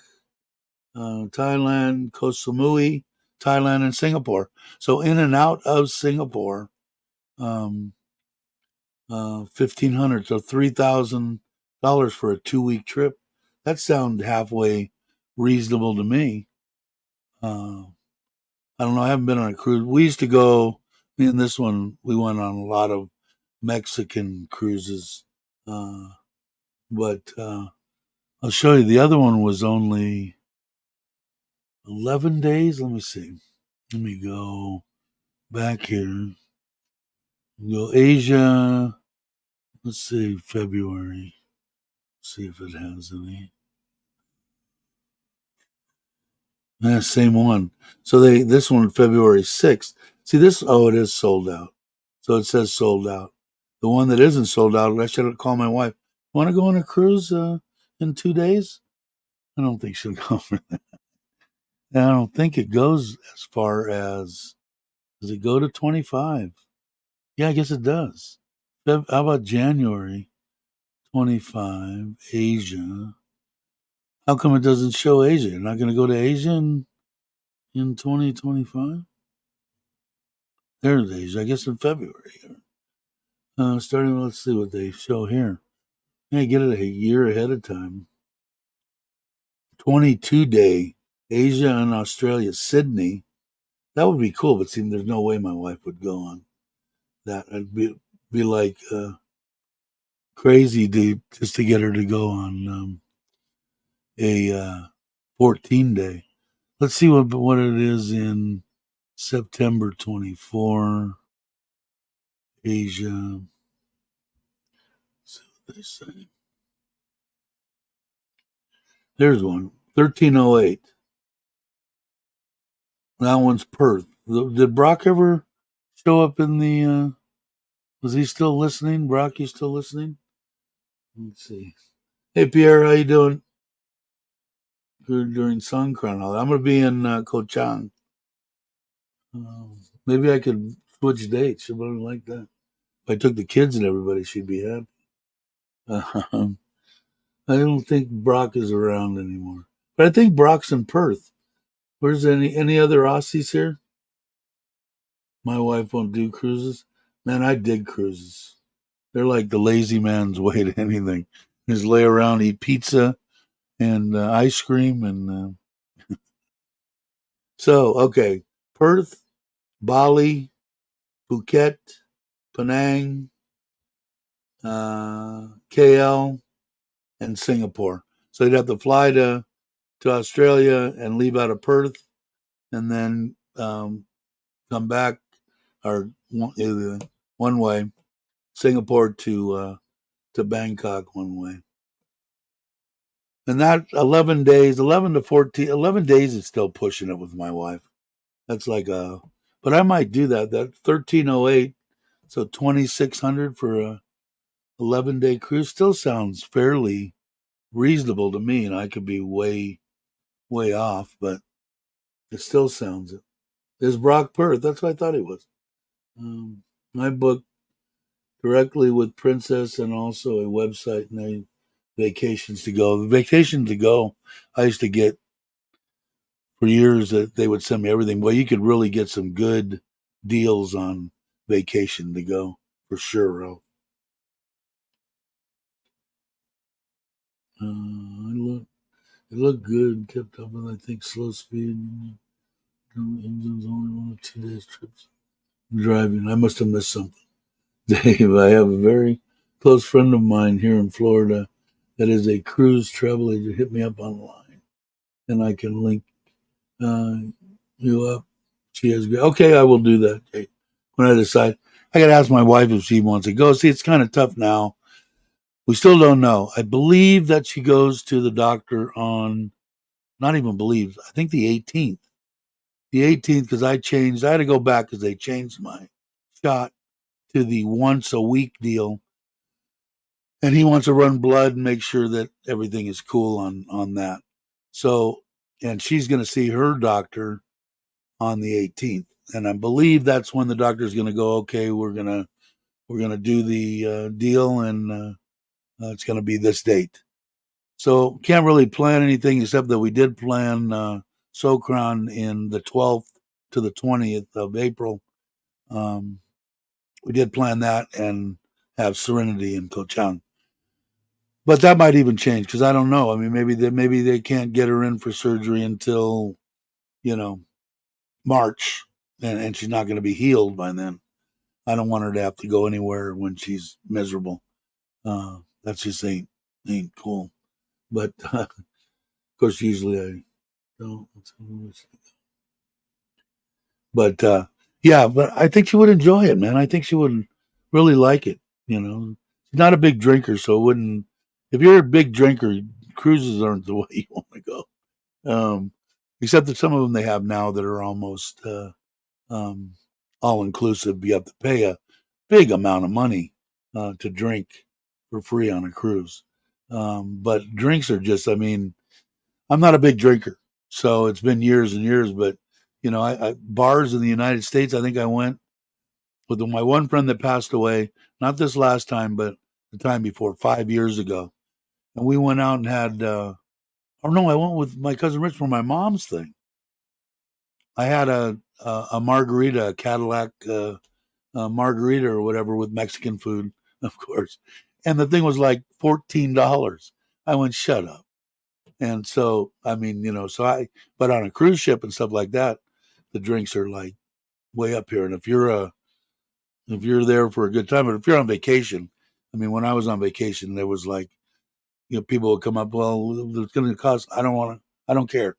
Thailand, Koh Samui, Thailand, and Singapore. So in and out of Singapore, 1,500, so $3,000 for a 2 week trip. That sounds halfway reasonable to me. I don't know. I haven't been on a cruise. We used to go. Me and this one, we went on a lot of Mexican cruises, but I'll show you. The other one was only 11 days. Let me see. Let me go back here. Go Asia. Let's see, February. See if it has any. Yeah, same one. So this one February 6th. See this? Oh, it is sold out. So it says sold out. The one that isn't sold out, I should have called my wife. Want to go on a cruise in 2 days? I don't think she'll go for that. And I don't think it goes as far as. Does it go to 25? Yeah, I guess it does. How about January 25, Asia? How come it doesn't show Asia? You're not going to go to Asia in 2025? There's Asia, I guess in February. Starting, let's see what they show here. Yeah, get it a year ahead of time. 22-day Asia and Australia, Sydney. That would be cool, but see, there's no way my wife would go on that. I'd be like crazy just to get her to go on a 14-day. Let's see what it is in September 24. Asia. Let's see what they say. There's one. 1308. That one's Perth. Did Brock ever show up in the? Was he still listening? Brock, you still listening? Let's see. Hey Pierre, how you doing? During Songkran. I'm gonna be in Koh Chang. Maybe I could switch dates. She wouldn't like that. If I took the kids and everybody, she'd be happy. I don't think Brock is around anymore, but I think Brock's in Perth. Where's any other Aussies here? My wife won't do cruises. Man, I dig cruises. They're like the lazy man's way to anything. Just lay around, eat pizza and ice cream, and so okay. Perth, Bali, Phuket, Penang, KL, and Singapore. So you'd have to fly to Australia and leave out of Perth, and then come back or one way, Singapore to Bangkok one way. And that 11 days, 11 to 14, 11 days is still pushing it with my wife. That's like but I might do that. That 1308, so 2,600 for a 11-day cruise still sounds fairly reasonable to me. And I could be way off, but it still sounds it. There's Brock Perth. That's what I thought he was. I booked directly with Princess and also a website named Vacations to Go. The Vacation to Go, I used to get for years that they would send me everything. Well, you could really get some good deals on Vacation to Go for sure. It looked good. Kept up with I think slow speed. Engines only 1 or 2 days trips. Driving. I must have missed something. Dave, I have a very close friend of mine here in Florida that is a cruise travel agent. Hit me up online, and I can link uh, you up. She has okay. I will do that. Jake. When I decide, I got to ask my wife if she wants to go. See, it's kind of tough now. We still don't know. I believe that she goes to the doctor on not even believe. I think the 18th. The 18th because I changed. I had to go back because they changed my shot to the once a week deal, and he wants to run blood and make sure that everything is cool on that. So, and she's going to see her doctor on the 18th, and I believe that's when the doctor's going to go. Okay, we're gonna do the deal, and it's going to be this date. So can't really plan anything except that we did plan Socron in the 12th to the 20th of April. Um, we did plan that and have Serenity in Kochang. But that might even change because I don't know. I mean, maybe they can't get her in for surgery until you know March, and she's not going to be healed by then. I don't want her to have to go anywhere when she's miserable. That just ain't cool. But of course, usually I don't. But yeah, but I think she would enjoy it, man. I think she would really like it. She's not a big drinker, so it wouldn't. If you're a big drinker, cruises aren't the way you want to go. Um, except that some of them they have now that are almost um, all inclusive. You have to pay a big amount of money to drink for free on a cruise. But drinks are just, I mean, I'm not a big drinker, so it's been years and years. But bars in the United States, I think I went with my one friend that passed away, not this last time, but the time before, 5 years ago, and we went out and had. Or no, I went with my cousin Rich for my mom's thing. I had a margarita, a Cadillac margarita or whatever with Mexican food, of course, and the thing was like $14. I went, shut up. And so, I mean, but on a cruise ship and stuff like that, the drinks are like way up here. And if you're there for a good time, but if you're on vacation, I mean, when I was on vacation, there was like, people would come up, well, it's going to cost, I don't care.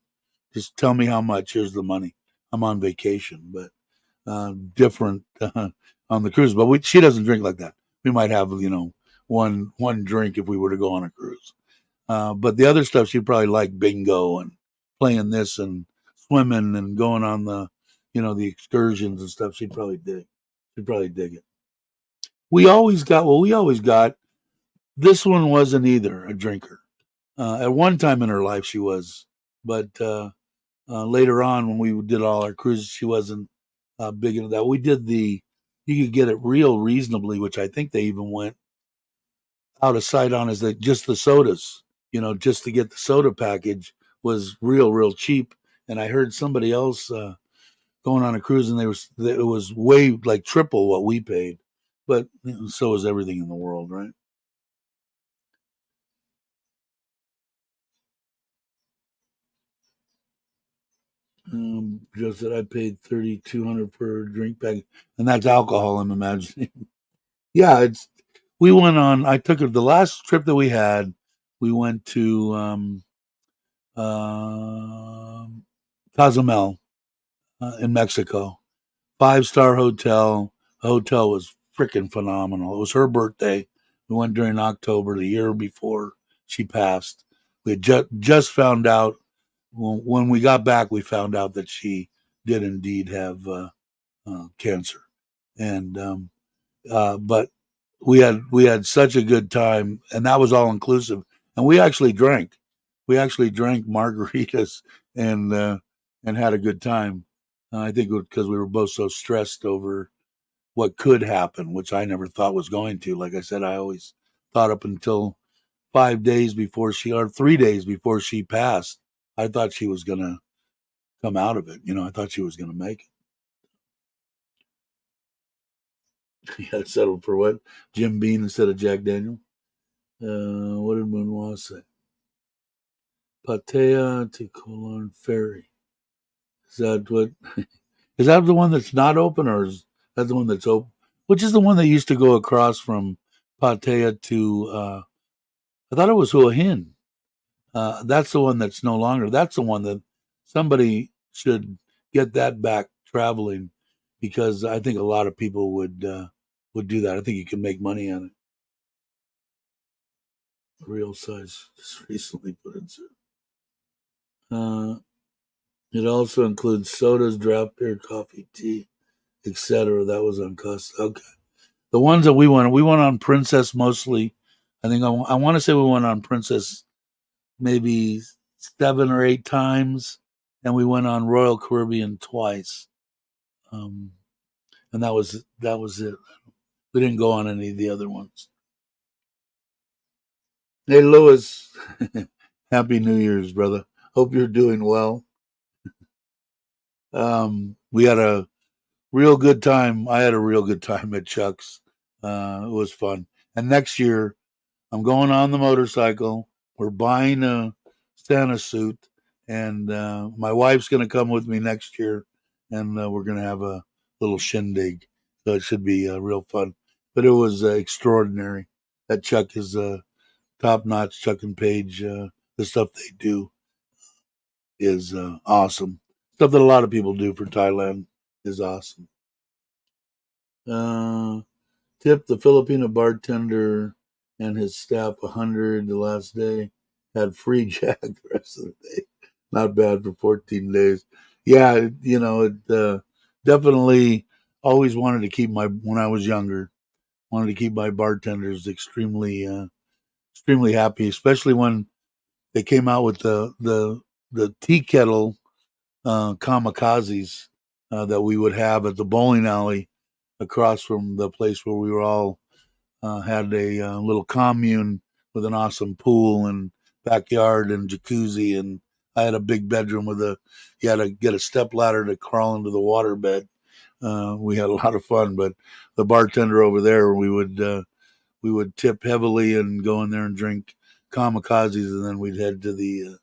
Just tell me how much. Here's the money. I'm on vacation, but different on the cruise. But she doesn't drink like that. We might have one drink if we were to go on a cruise. But the other stuff she'd probably like bingo and playing this and swimming and going on the excursions and stuff. She'd probably dig. She'd probably dig it. We always got. This one wasn't either a drinker. At one time in her life she was, but later on when we did all our cruises, she wasn't big into that. We did you could get it real reasonably, which I think they even went out of sight on is that just the sodas, just to get the soda package was real cheap. And I heard somebody else going on a cruise and it was way like triple what we paid, but so is everything in the world, right? Just that I paid 3,200 per drink package, and that's alcohol. I'm imagining. Yeah, we went on. I took it the last trip that we had. We went to uh, Cozumel in Mexico. 5-star hotel. The hotel was freaking phenomenal. It was her birthday. We went during October, the year before she passed. We had just found out when we got back. We found out that she did indeed have cancer, and but we had such a good time, and that was all inclusive. And we actually drank. We actually drank margaritas and had a good time. I think because we were both so stressed over what could happen, which I never thought was going to. Like I said, I always thought up until 5 days before she, or 3 days before she passed, I thought she was going to come out of it. I thought she was going to make it. Yeah, settled for what? Jim Beam instead of Jack Daniel. What did Moonwa say? Patea to Colon Ferry. Is that what? Is that the one that's not open, or is that the one that's open? Which is the one that used to go across from Patea to? I thought it was Hua Hin. That's the one that's no longer. That's the one that somebody should get that back traveling, because I think a lot of people would do that. I think you can make money on it. Real size just recently put in. Uh, it also includes sodas, draft beer, coffee, tea, etc. That was on cost. Okay, the ones that we went on Princess mostly. I think I want to say we went on Princess maybe 7 or 8 times, and we went on Royal Caribbean twice. Um, and that was it. We didn't go on any of the other ones. Hey, Lewis, Happy New Year's, brother. Hope you're doing well. We had a real good time. I had a real good time at Chuck's. It was fun. And next year, I'm going on the motorcycle. We're buying a Santa suit, and my wife's going to come with me next year, and we're going to have a little shindig. So it should be real fun. But it was extraordinary. That Chuck is top notch. Chuck and Paige, the stuff they do is awesome. Stuff that a lot of people do for Thailand is awesome. Uh, Tip the Filipino bartender and his staff 100 the last day. Had free Jack the rest of the day. Not bad for 14 days. Yeah, it definitely always wanted to keep when I was younger, wanted to keep my bartenders extremely happy, especially when they came out with the tea kettle kamikazes that we would have at the bowling alley across from the place where we were all had a little commune with an awesome pool and backyard and jacuzzi, and I had a big bedroom with you had to get a step ladder to crawl into the water bed. We had a lot of fun, but the bartender over there, we would tip heavily and go in there and drink kamikazes, and then we'd head to the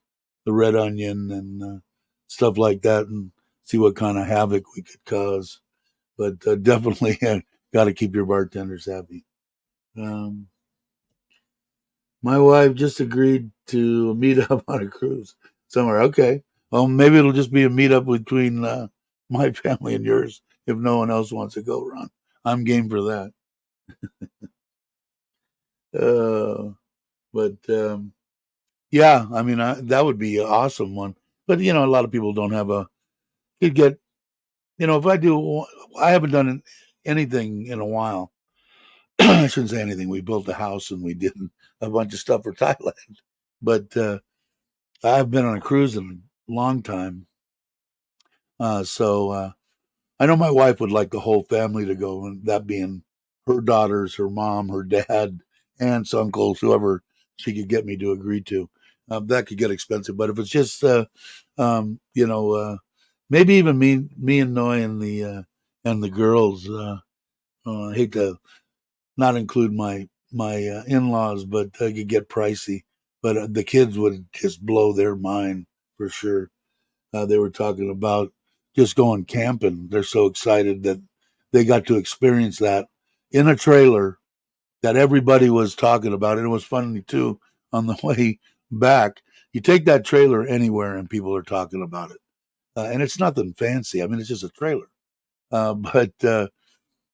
Red Onion and stuff like that, and see what kind of havoc we could cause. But definitely got to keep your bartenders happy. Um, my wife just agreed to meet up on a cruise somewhere. Okay, well maybe it'll just be a meetup between my family and yours if no one else wants to go. Ron, I'm game for that. Uh, but yeah, I mean that would be an awesome one. But a lot of people don't have a. Could get if I do, I haven't done anything in a while. I shouldn't say anything. We built a house and we did a bunch of stuff for Thailand. But I've been on a cruise in a long time. So I know my wife would like the whole family to go, and that being her daughters, her mom, her dad, aunts, uncles, whoever she could get me to agree to. That could get expensive. But if it's just, maybe even me and Noy and the girls. I hate to not include my in-laws, but it could get pricey. But the kids would just blow their mind for sure. They were talking about just going camping. They're so excited that they got to experience that in a trailer that everybody was talking about. And it was funny too on the way back. You take that trailer anywhere and people are talking about it. And it's nothing fancy. I mean, it's just a trailer. But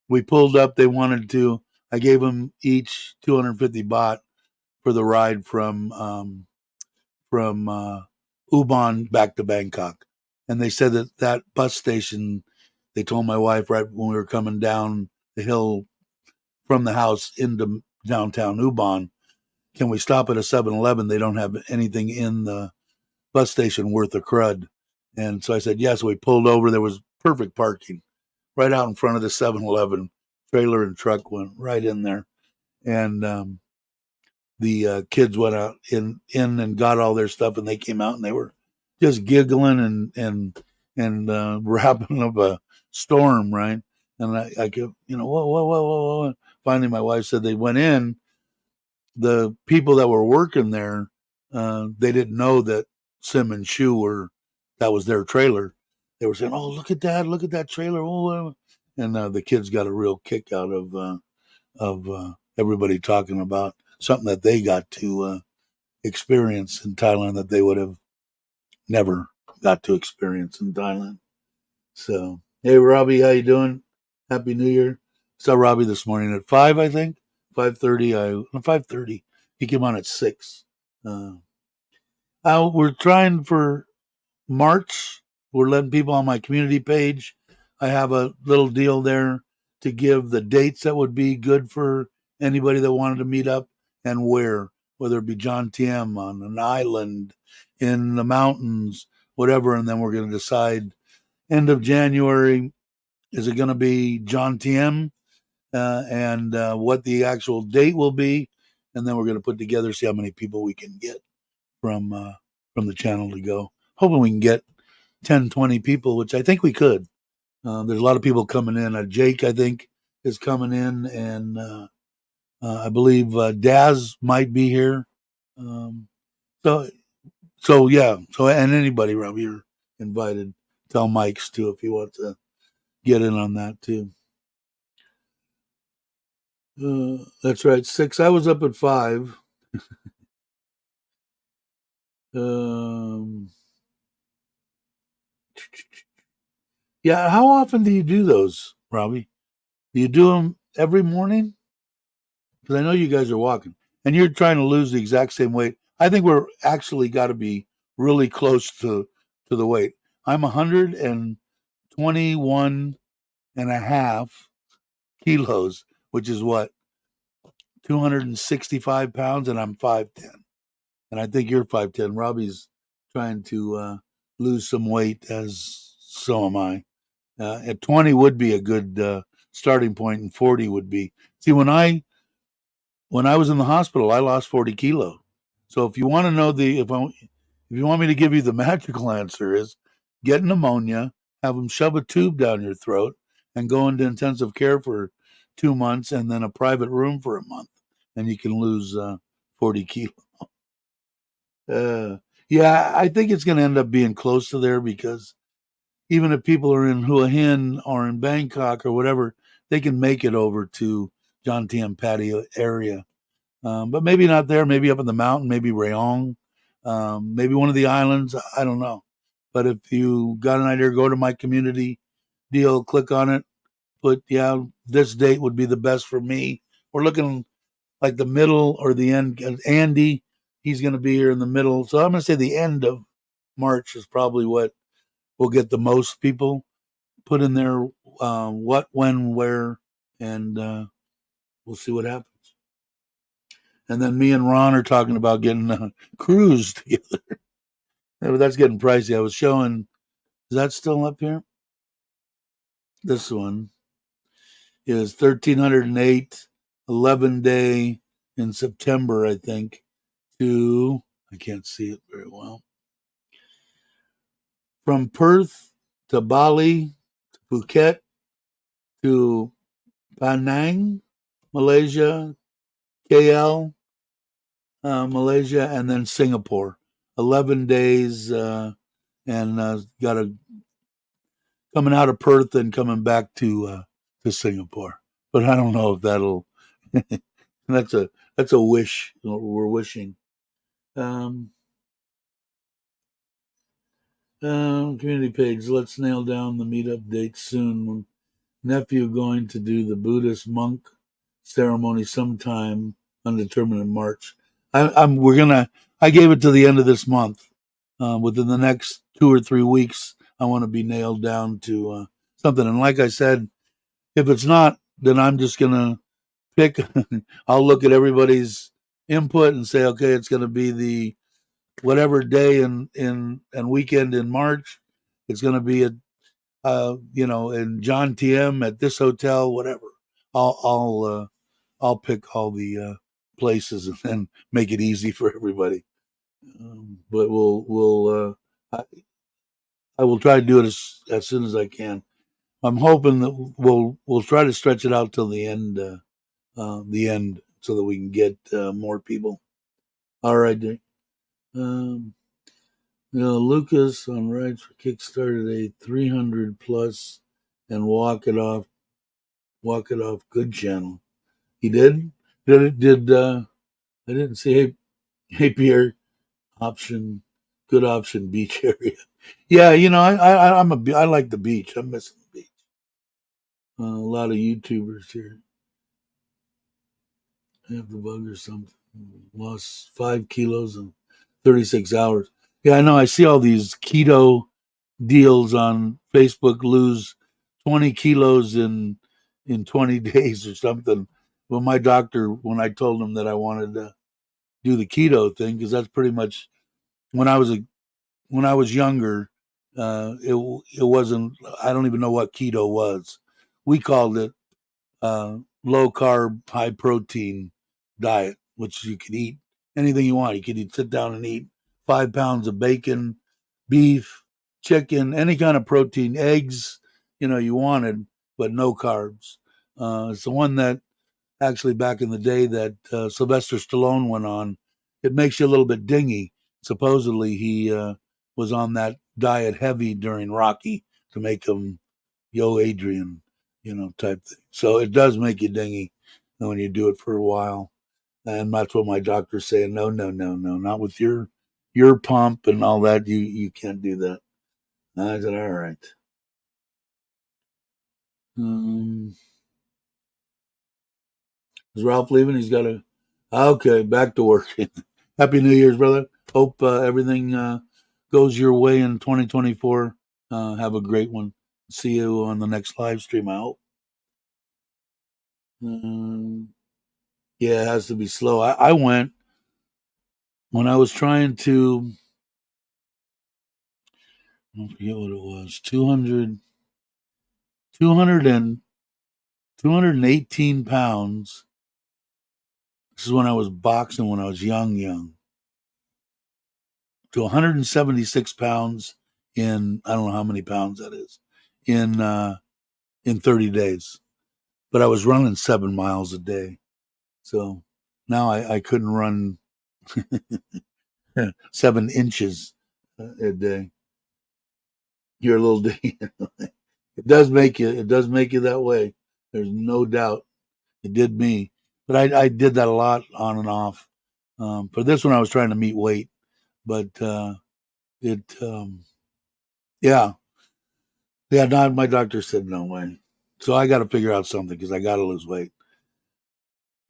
we pulled up. They wanted to. I gave them each 250 baht for the ride from Ubon back to Bangkok, and they said that bus station. They told my wife right when we were coming down the hill from the house into downtown Ubon, can we stop at a 7-Eleven? They don't have anything in the bus station worth a crud. And so I said, yes. So we pulled over. There was perfect parking right out in front of the 7-Eleven. trailer and truck went right in there, and the kids went out in and got all their stuff, and they came out and they were just giggling and rapping of a storm, right? And I kept, whoa, whoa, whoa, whoa, whoa. Finally, my wife said they went in. The people that were working there, they didn't know that Sim and Shu that was their trailer. They were saying, "Oh, look at that trailer!" Oh, and the kids got a real kick out of everybody talking about something that they got to experience in Thailand that they would have never got to experience in Thailand. So, hey, Robbie, how you doing? Happy New Year! Saw Robbie this morning at 5, I think 5:30. 5:30. He came on at 6. Uh, we're trying for March. We're letting people on my community page. I have a little deal there to give the dates that would be good for anybody that wanted to meet up and where, whether it be John Tiem on an island, in the mountains, whatever. And then we're going to decide end of January. Is it going to be John Tiem and what the actual date will be? And then we're going to put together, see how many people we can get from the channel to go. Hoping we can get 10, 20 people, which I think we could. There's a lot of people coming in. Jake, I think, is coming in, and I believe Daz might be here. Um, so, so yeah. So, and anybody around here invited. Tell Mike's too if you want to get in on that too. That's right, 6. I was up at 5. Um, yeah. How often do you do those, Robbie? Do you do them every morning? Because I know you guys are walking and you're trying to lose the exact same weight. I think we're actually got to be really close to the weight. I'm 121 and a half kilos, which is what, 265 pounds, and I'm 5'10. And I think you're 5'10. Robbie's trying to lose some weight, as so am I. At 20 would be a good starting point, and 40 would be. See, when I was in the hospital, I lost 40 kilo. So if you want to know if you want me to give you the magical answer is get pneumonia, have them shove a tube down your throat, and go into intensive care for 2 months, and then a private room for a month, and you can lose 40 kilo. Uh, yeah, I think it's going to end up being close to there because even if people are in Hua Hin or in Bangkok or whatever, they can make it over to John Tien Patio area. But maybe not there, maybe up in the mountain, maybe Rayong, maybe one of the islands. I don't know. But if you got an idea, go to my community deal, click on it, put, yeah, this date would be the best for me. We're looking like the middle or the end. Andy, he's going to be here in the middle. So I'm going to say the end of March is probably what will get the most people. Put in there what, when, where, and we'll see what happens. And then me and Ron are talking about getting a cruise together. Yeah, but that's getting pricey. I was showing, is that still up here? This one is 1,308, 11-day in September, I think, to, I can't see it very well, from Perth to Bali, to Phuket, to Penang, Malaysia, KL, Malaysia, and then Singapore. 11 days, and got a coming out of Perth and coming back to Singapore. But I don't know if that'll. that's a wish. We're wishing. Um, Community page. Let's nail down the meetup date soon. Nephew going to do the Buddhist monk ceremony sometime undetermined in March. We're gonna. I gave it to the end of this month. Within the next 2 or 3 weeks, I want to be nailed down to something. And like I said, if it's not, then I'm just gonna pick. I'll look at everybody's input and say, okay, it's gonna be the whatever day and weekend in March. It's gonna be in John TM at this hotel, whatever. I'll pick all the places and then make it easy for everybody. But I will try to do it as soon as I can. I'm hoping that we'll try to stretch it out till the end, so that we can get more people. All right, Dick. Um, Lucas on Rides for Kickstarted a 300 plus and walk it off good channel. He did. Did it? Did I didn't see. Hey Pierre, option, good option, beach area. Yeah, I like the beach. I'm missing the beach. A lot of YouTubers here have the bug or something. Lost 5 kilos in 36 hours. Yeah, I know. I see all these keto deals on Facebook. Lose 20 kilos in 20 days or something. Well, my doctor, when I told him that I wanted to do the keto thing, because that's pretty much when when I was younger, it wasn't. I don't even know what keto was. We called it low carb, high protein diet, which you could eat anything you want. You could sit down and eat 5 pounds of bacon, beef, chicken, any kind of protein, eggs, you wanted, but no carbs. It's the one that actually back in the day that Sylvester Stallone went on. It makes you a little bit dingy. Supposedly he was on that diet heavy during Rocky to make him yo Adrian, type thing. So it does make you dingy when you do it for a while. And that's what my doctor's saying. No, no, no, no, not with your pump and all that. You can't do that. I said, all right. Um, is Ralph leaving? He's got to. Okay, back to work. Happy New Year's, brother. Hope everything goes your way in 2024. Have a great one. See you on the next live stream. I hope. Um, yeah, it has to be slow. I went when I was trying to. I forget what it was. 200 and 218 pounds. This is when I was boxing when I was young. To 176 pounds in, I don't know how many pounds that is, in 30 days. But I was running 7 miles a day. So now I couldn't run 7 inches a day. You're a little it does make you that way. There's no doubt. It did me. But I did that a lot on and off. For this one I was trying to meet weight, but it yeah. Yeah, not my doctor said no way. So I got to figure out something because I got to lose weight.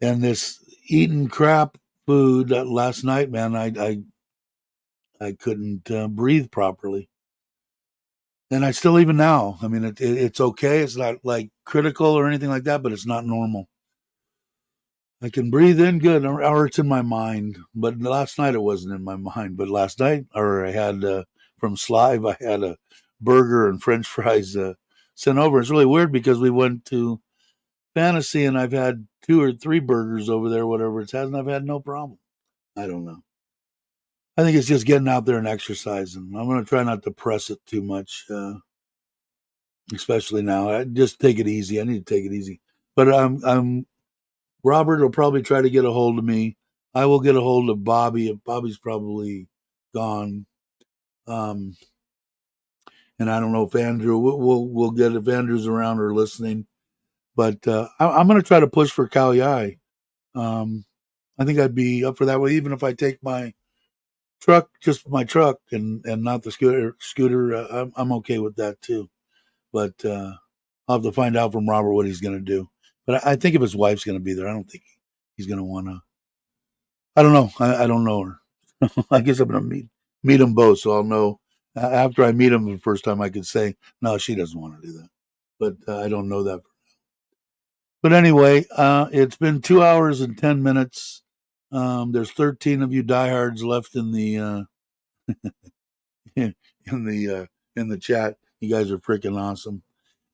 And this eating crap food last night, man, I couldn't breathe properly, and I still even now. I mean, it's okay. It's not like critical or anything like that, but it's not normal. I can breathe in good, or it's in my mind. But last night it wasn't in my mind. But last night, or I had from Slive, I had a burger and French fries sent over. It's really weird because we went to Fantasy, and I've had 2 or 3 burgers over there, whatever it's had, and I've had no problem. I don't know. I think it's just getting out there and exercising. I'm going to try not to press it too much, especially now. I just take it easy. I need to take it easy. But Robert will probably try to get a hold of me. I will get a hold of Bobby. Bobby's probably gone. Um, and I don't know if Andrew. We'll get if Andrew's around or listening. But I'm going to try to push for Cagliari. Um, I think I'd be up for that way, even if I take my truck, just my truck, and not the scooter. I'm okay with that too. But I'll have to find out from Robert what he's going to do. But I think if his wife's going to be there, I don't think he's going to want to. I don't know. I don't know her. I guess I'm going to meet them both, so I'll know after I meet them the first time. I could say no, she doesn't want to do that, but I don't know that. But anyway, it's been 2 hours and 10 minutes. There's 13 of you diehards left in the in the chat. You guys are freaking awesome.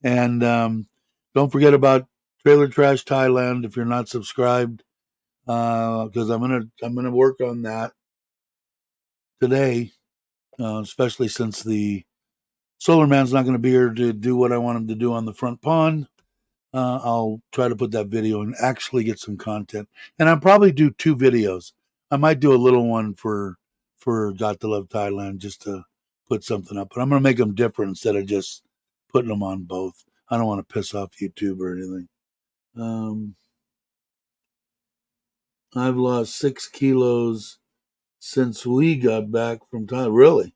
And don't forget about Trailer Trash Thailand. If you're not subscribed, because I'm gonna work on that today, especially since the Solar Man's not going to be here to do what I want him to do on the front pond. I'll try to put that video and actually get some content. And I'll probably do 2 videos. I might do a little one for Got to Love Thailand just to put something up. But I'm going to make them different instead of just putting them on both. I don't want to piss off YouTube or anything. I've lost 6 kilos since we got back from Thailand. Really?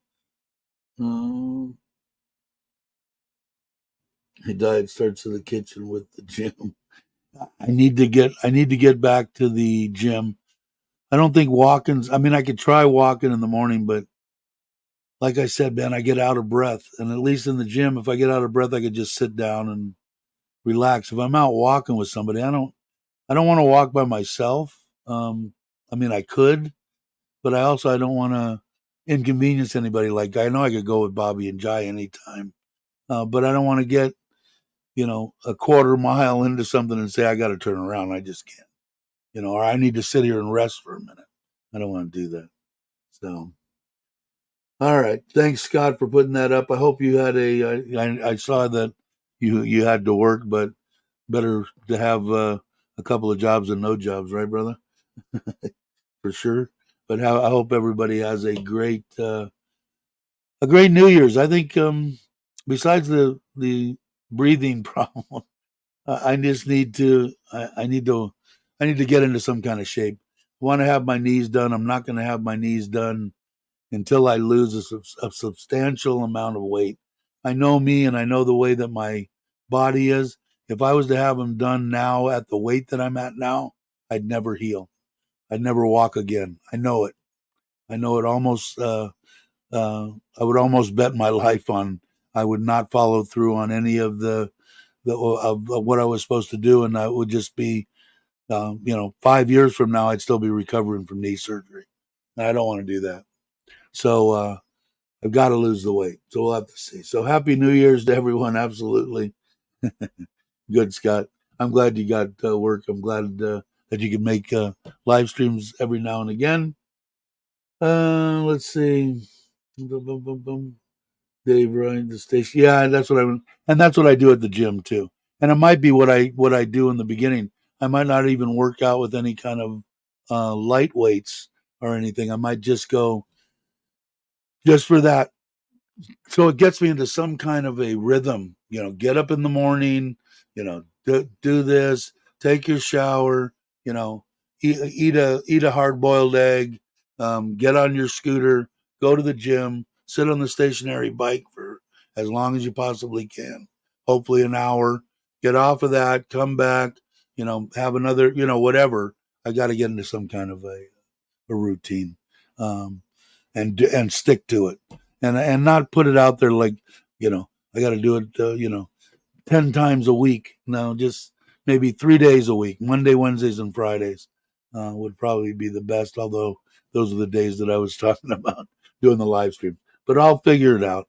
My diet starts in the kitchen with the gym. I need to get back to the gym. I don't think walking's I mean I could try walking in the morning, but like I said, man, I get out of breath. And at least in the gym, if I get out of breath, I could just sit down and relax. If I'm out walking with somebody, I don't want to walk by myself. I mean I could, but I don't want to inconvenience anybody. Like I know I could go with Bobby and Jai anytime. But I don't want to get, a quarter mile into something and say I got to turn around. I just can't. Or I need to sit here and rest for a minute. I don't want to do that. So, all right. Thanks, Scott, for putting that up. I hope you had I saw that you had to work, but better to have a couple of jobs than no jobs, right, brother? For sure. But I hope everybody has a great New Year's. I think besides the breathing problem, I just need to. I need to. I need to get into some kind of shape. I want to have my knees done. I'm not going to have my knees done until I lose a substantial amount of weight. I know me, and I know the way that my body is. If I was to have them done now at the weight that I'm at now, I'd never heal. I'd never walk again. I know it. I know it almost. I would almost bet my life on I would not follow through on any of of what I was supposed to do, and I would just be, 5 years from now, I'd still be recovering from knee surgery. And I don't want to do that. So I've got to lose the weight. So we'll have to see. So happy New Year's to everyone. Absolutely. Good, Scott. I'm glad you got work. I'm glad that you can make live streams every now and again. Let's see. Boom, boom, boom, boom. Dave Ryan, the station. Yeah, and that's what I do at the gym too. And it might be what I do in the beginning. I might not even work out with any kind of light weights or anything. I might just go just for that, so it gets me into some kind of a rhythm. Get up in the morning, do this, take your shower, eat a hard boiled egg, get on your scooter, go to the gym, sit on the stationary bike for as long as you possibly can, hopefully an hour, get off of that, come back, have another, whatever. I got to get into some kind of a routine, um, and stick to it, and not put it out there like, I got to do it, 10 times a week. No, just maybe 3 days a week, Monday, Wednesdays, and Fridays would probably be the best. Although those are the days that I was talking about doing the live stream, but I'll figure it out.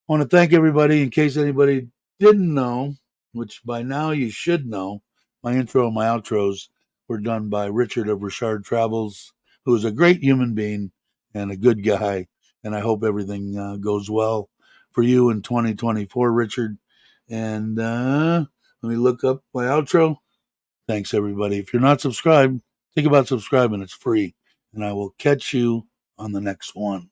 I want to thank everybody. In case anybody didn't know, which by now you should know, my intro and my outros were done by Richard of Richard Travels, who is a great human being and a good guy. And I hope everything goes well for you in 2024, Richard. And let me look up my outro. Thanks, everybody. If you're not subscribed, think about subscribing. It's free. And I will catch you on the next one.